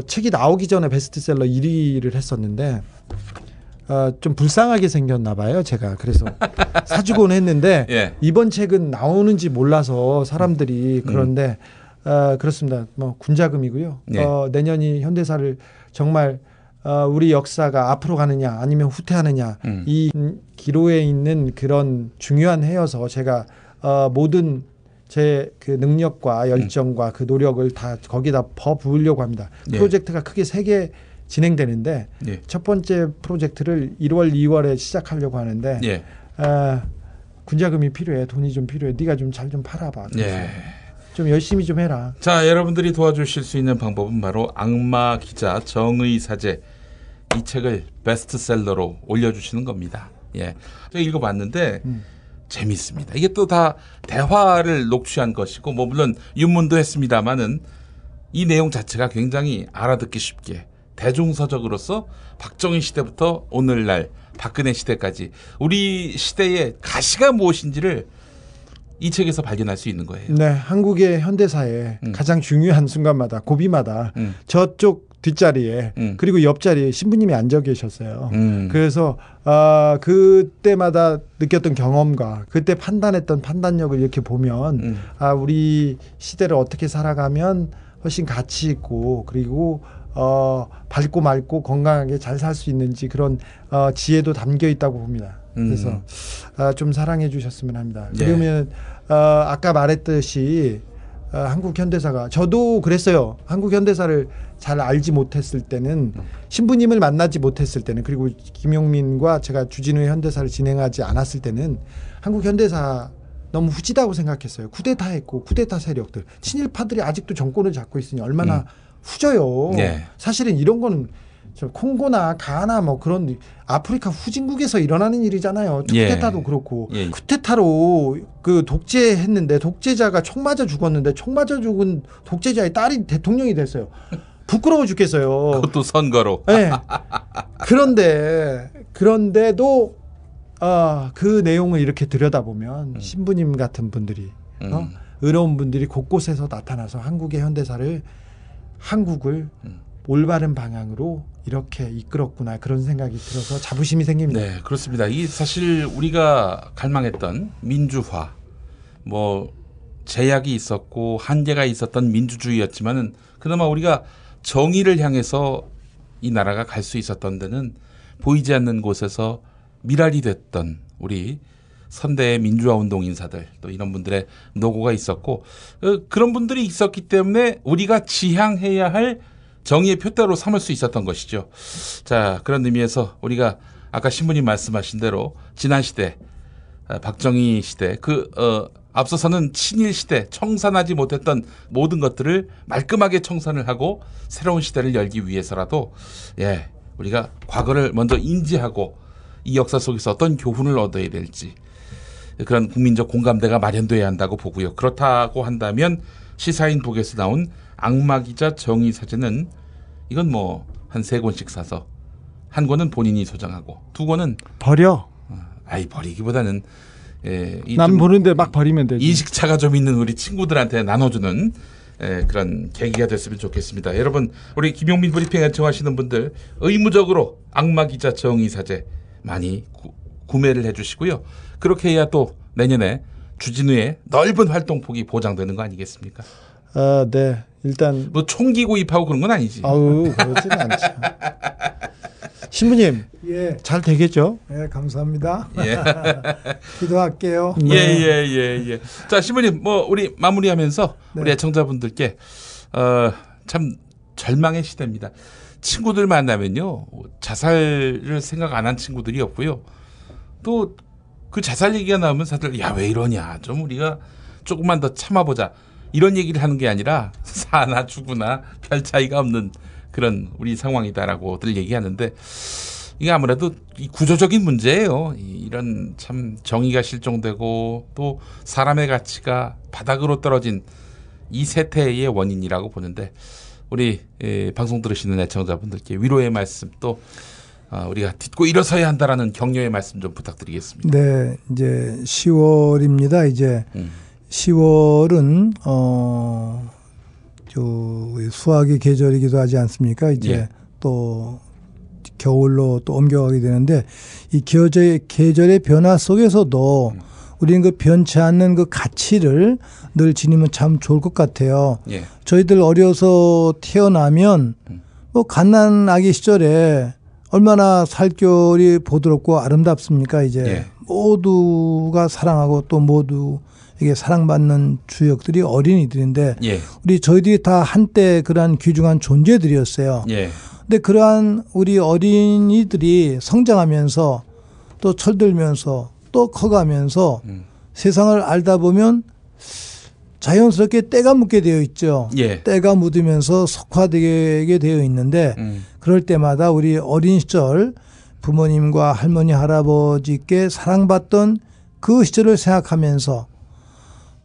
책이 나오기 전에 베스트셀러 1위를 했었는데 좀 불쌍하게 생겼나 봐요, 제가. 그래서 사주곤 했는데 예. 이번 책은 나오는지 몰라서 사람들이 그런데 그렇습니다. 뭐 군자금이고요. 예. 내년이 현대사를 정말 우리 역사가 앞으로 가느냐 아니면 후퇴하느냐 이 기로에 있는 그런 중요한 해여서 제가 모든 제 그 능력과 열정과 그 노력을 다 거기다 부으려고 합니다. 예. 프로젝트가 크게 3개 진행되는데 예. 첫 번째 프로젝트를 1월, 2월에 시작하려고 하는데 예. 군자금이 필요해. 돈이 좀 필요해. 네가 좀 잘 좀 팔아봐. 예. 좀 열심히 좀 해라. 자, 여러분들이 도와주실 수 있는 방법은 바로 악마 기자 정의 사제 이 책을 베스트셀러로 올려주시는 겁니다. 예, 제가 읽어봤는데 재밌습니다. 이게 또 다 대화를 녹취한 것이고 뭐 물론 윤문도 했습니다만은 이 내용 자체가 굉장히 알아듣기 쉽게 대중서적으로서 박정희 시대부터 오늘날 박근혜 시대까지 우리 시대의 가시가 무엇인지를 이 책에서 발견할 수 있는 거예요. 네, 한국의 현대사에 가장 중요한 순간마다 고비마다 저쪽 뒷자리에 그리고 옆자리에 신부님이 앉아 계셨어요. 그래서 그때마다 느꼈던 경험과 그때 판단했던 판단력을 이렇게 보면 우리 시대를 어떻게 살아가면 훨씬 가치 있고 그리고 밝고 맑고 건강하게 잘 살 수 있는지 그런 지혜도 담겨 있다고 봅니다. 그래서 좀 사랑해 주셨으면 합니다. 그러면 아까 말했듯이 한국 현대사가 저도 그랬어요. 한국 현대사를 잘 알지 못했을 때는 신부님을 만나지 못했을 때는 그리고 김용민과 제가 주진우의 현대사를 진행하지 않았을 때는 한국 현대사 너무 후지다고 생각했어요. 쿠데타했고 쿠데타 세력들 친일파들이 아직도 정권을 잡고 있으니 얼마나 후져요. 네. 사실은 이런 거는 콩고나 가나 뭐 그런 아프리카 후진국에서 일어나는 일이잖아요. 쿠데타도 그렇고 쿠데타로 그 독재했는데 독재자가 총 맞아 죽었는데 총 맞아 죽은 독재자의 딸이 대통령이 됐어요. 부끄러워 죽겠어요. 그것도 선거로. 네. 그런데도 그 내용을 이렇게 들여다보면 신부님 같은 분들이 의로운 분들이 곳곳에서 나타나서 한국의 현대사를 한국을 올바른 방향으로 이렇게 이끌었구나 그런 생각이 들어서 자부심이 생깁니다. 네, 그렇습니다. 이 사실 우리가 갈망했던 민주화, 뭐 제약이 있었고 한계가 있었던 민주주의였지만은 그나마 우리가 정의를 향해서 이 나라가 갈 수 있었던 데는 보이지 않는 곳에서 미랄이 됐던 우리 선대의 민주화운동 인사들 또 이런 분들의 노고가 있었고 그런 분들이 있었기 때문에 우리가 지향해야 할 정의의 표대로 삼을 수 있었던 것이죠. 자, 그런 의미에서 우리가 아까 신부님 말씀하신 대로 지난 시대 박정희 시대 앞서서는 친일 시대 청산하지 못했던 모든 것들을 말끔하게 청산을 하고 새로운 시대를 열기 위해서라도 우리가 과거를 먼저 인지하고 이 역사 속에서 어떤 교훈을 얻어야 될지 그런 국민적 공감대가 마련돼야 한다고 보고요. 그렇다고 한다면 시사인 북에서 나온 악마기자 정의사제는 이건 뭐 한 3권씩 사서 한 권은 본인이 소장하고 2권은 버려. 버리기보다는 남 보는데 막 버리면 되지. 인식차가 좀 있는 우리 친구들한테 나눠주는 그런 계기가 됐으면 좋겠습니다. 여러분 우리 김용민 브리핑 애청하시는 분들 의무적으로 악마기자 정의사제 많이 구매를 해주시고요. 그렇게 해야 또 내년에 주진우의 넓은 활동폭이 보장되는 거 아니겠습니까? 네. 일단 뭐 총기 구입하고 그런 건 아니지. 그렇지는 않죠. 신부님, 잘 되겠죠? 네, 감사합니다. 기도할게요. 예. 자, 신부님, 우리 마무리하면서 우리 애청자분들께 참 절망의 시대입니다. 친구들 만나면요, 자살을 생각 안 한 친구들이 없고요. 또 그 자살 얘기가 나오면 다들 왜 이러냐, 좀 우리가 조금만 더 참아보자. 이런 얘기를 하는 게 아니라 사나 죽으나 별 차이가 없는 그런 우리 상황이다라고들 얘기하는데 이게 아무래도 이 구조적인 문제예요. 이런 참 정의가 실종되고 또 사람의 가치가 바닥으로 떨어진 이 세태의 원인이라고 보는데 우리 방송 들으시는 애청자분들께 위로의 말씀 또 우리가 딛고 일어서야 한다라는 격려의 말씀 좀 부탁드리겠습니다. 네, 이제 10월입니다. 이제 10월은 수학의 계절이기도 하지 않습니까? 이제 또 겨울로 또 옮겨가게 되는데 이 계절의 변화 속에서도 우리는 그 변치 않는 그 가치를 늘 지니면 참 좋을 것 같아요. 저희들 어려서 태어나면 갓난아기 시절에 얼마나 살결이 보드럽고 아름답습니까? 이제 모두가 사랑하고 또 모두 이게 사랑받는 주역들이 어린이들인데 우리 저희들이 다 한때 그러한 귀중한 존재들이었어요. 근데 그러한 우리 어린이들이 성장하면서 또 철들면서 또 커가면서 세상을 알다 보면 자연스럽게 때가 묻게 되어 있죠. 때가 묻으면서 속화되게 되어 있는데 그럴 때마다 우리 어린 시절 부모님과 할머니 할아버지께 사랑받던 그 시절을 생각하면서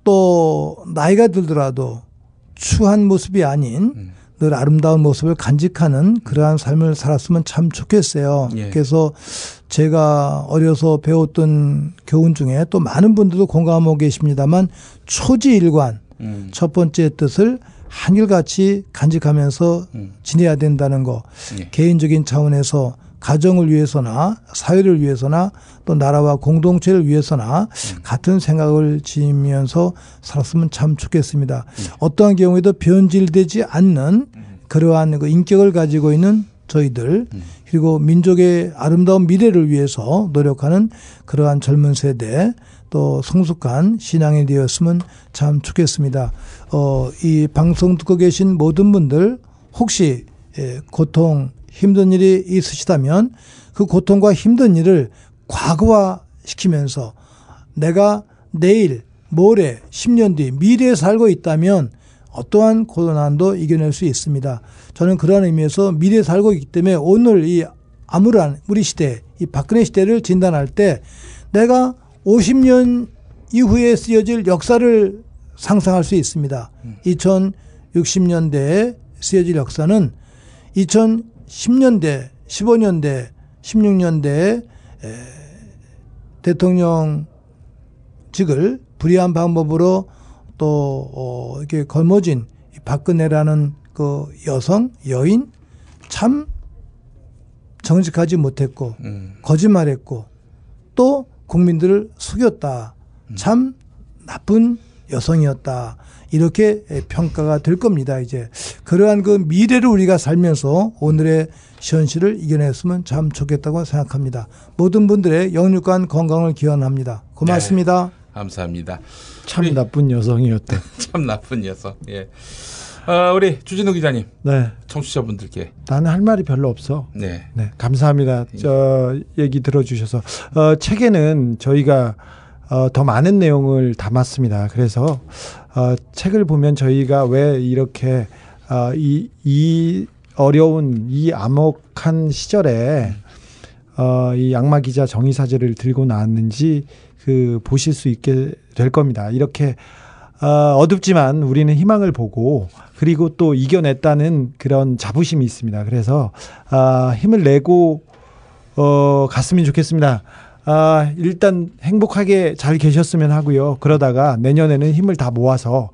또 나이가 들더라도 추한 모습이 아닌 늘 아름다운 모습을 간직하는 그러한 삶을 살았으면 참 좋겠어요. 그래서 제가 어려서 배웠던 교훈 중에 또 많은 분들도 공감하고 계십니다만 초지일관 첫 번째 뜻을 한결같이 간직하면서 지내야 된다는 거 개인적인 차원에서 가정을 위해서나 사회를 위해서나 또 나라와 공동체를 위해서나 같은 생각을 지니면서 살았으면 참 좋겠습니다. 어떠한 경우에도 변질되지 않는 그러한 그 인격을 가지고 있는 저희들 그리고 민족의 아름다운 미래를 위해서 노력하는 그러한 젊은 세대 또 성숙한 신앙이 되었으면 참 좋겠습니다. 이 방송 듣고 계신 모든 분들 혹시 고통 힘든 일이 있으시다면 그 고통과 힘든 일을 과거화시키면서 내가 내일, 모레, 10년 뒤 미래에 살고 있다면 어떠한 고난도 이겨낼 수 있습니다. 저는 그런 의미에서 미래에 살고 있기 때문에 오늘 이 암울한 우리 시대, 이 박근혜 시대를 진단할 때 내가 50년 이후에 쓰여질 역사를 상상할 수 있습니다. 2060년대에 쓰여질 역사는 2010년대, 15년대, 16년대에 대통령직을 불의한 방법으로 또 이렇게 걸머진 박근혜라는 그 여인 참 정직하지 못했고 거짓말했고 또 국민들을 속였다. 참 나쁜 여성이었다. 이렇게 평가가 될 겁니다. 이제 그러한 그 미래를 우리가 살면서 오늘의 현실을 이겨냈으면 참 좋겠다고 생각합니다. 모든 분들의 영육간 건강을 기원합니다. 고맙습니다. 네, 감사합니다. 참 나쁜 여성이었다. 참 나쁜 여성. 예. 우리 주진우 기자님. 네. 청취자분들께. 나는 할 말이 별로 없어. 네. 네. 감사합니다. 얘기 들어주셔서. 책에는 저희가 더 많은 내용을 담았습니다. 그래서 책을 보면 저희가 왜 이렇게 이 어려운 이 암흑한 시절에 이 양마 기자 정의사제를 들고 나왔는지 보실 수 있게 될 겁니다. 이렇게 어둡지만 우리는 희망을 보고 그리고 또 이겨냈다는 그런 자부심이 있습니다. 그래서 힘을 내고 갔으면 좋겠습니다. 일단 행복하게 잘 계셨으면 하고요. 그러다가 내년에는 힘을 다 모아서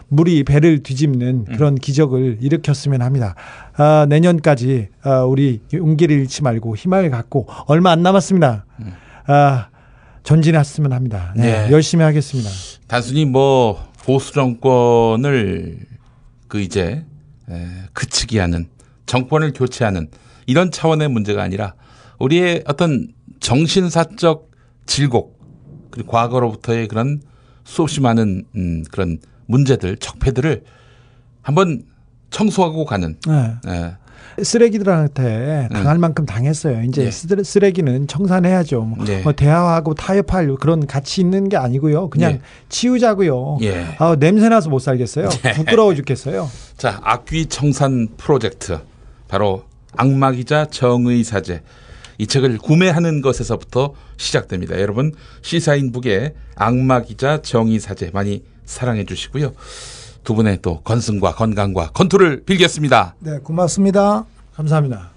물이 배를 뒤집는 그런 기적을 일으켰으면 합니다. 내년까지 우리 용기를 잃지 말고 희망을 갖고 얼마 안 남았습니다. 전진했으면 합니다. 네, 네. 열심히 하겠습니다. 단순히 뭐 보수 정권을 이제 그치게 하는, 정권을 교체하는 이런 차원의 문제가 아니라 우리의 어떤 정신사적 질곡, 그리고 과거로부터의 그런 수없이 많은 그런 문제들, 적폐들을 한번 청소하고 가는. 네. 네. 쓰레기들한테 당할 만큼 당했어요. 이제 쓰레기는 청산해야죠. 뭐 대화하고 타협할 그런 가치 있는 게 아니고요. 그냥 치우자고요. 냄새나서 못 살겠어요. 부끄러워 죽겠어요. 자, 악귀 청산 프로젝트, 바로 악마기자 정의사제. 이 책을 구매하는 것에서부터 시작됩니다. 여러분, 시사인북의 악마기자 정의사제 많이 사랑해 주시고요. 두 분의 또 건승과 건강과 건투를 빌겠습니다. 네, 고맙습니다. 감사합니다.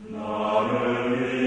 나를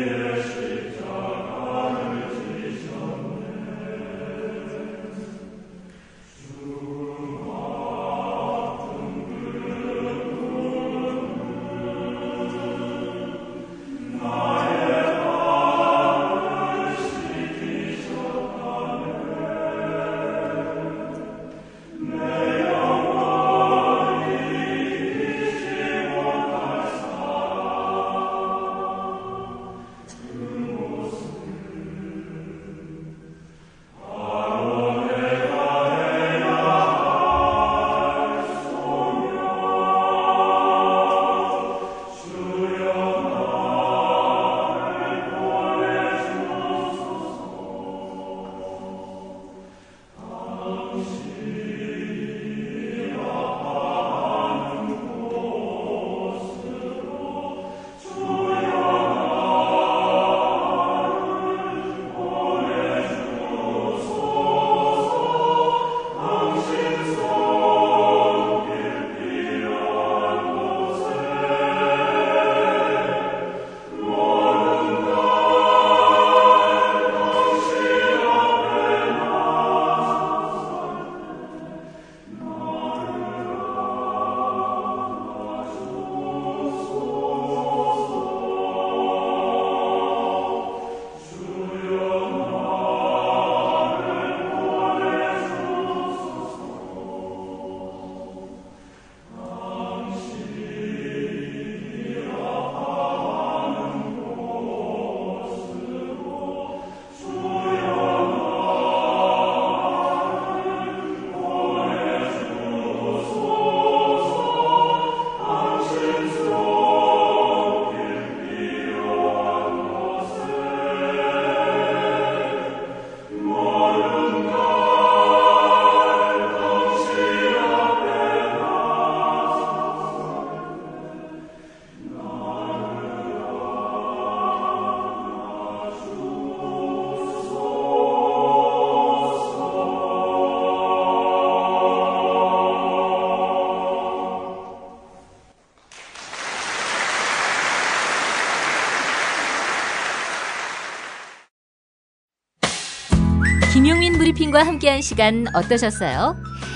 선생님과 함께한 시간 어떠셨어요?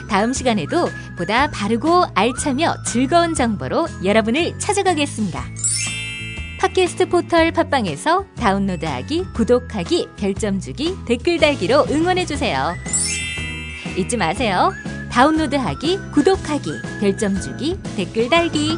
다음 시간에도 보다 바르고 알차며 즐거운 정보로 여러분을 찾아가겠습니다. 팟캐스트 포털 팟빵에서 다운로드하기, 구독하기, 별점 주기, 댓글 달기로 응원해주세요. 잊지 마세요. 다운로드하기, 구독하기, 별점 주기, 댓글 달기.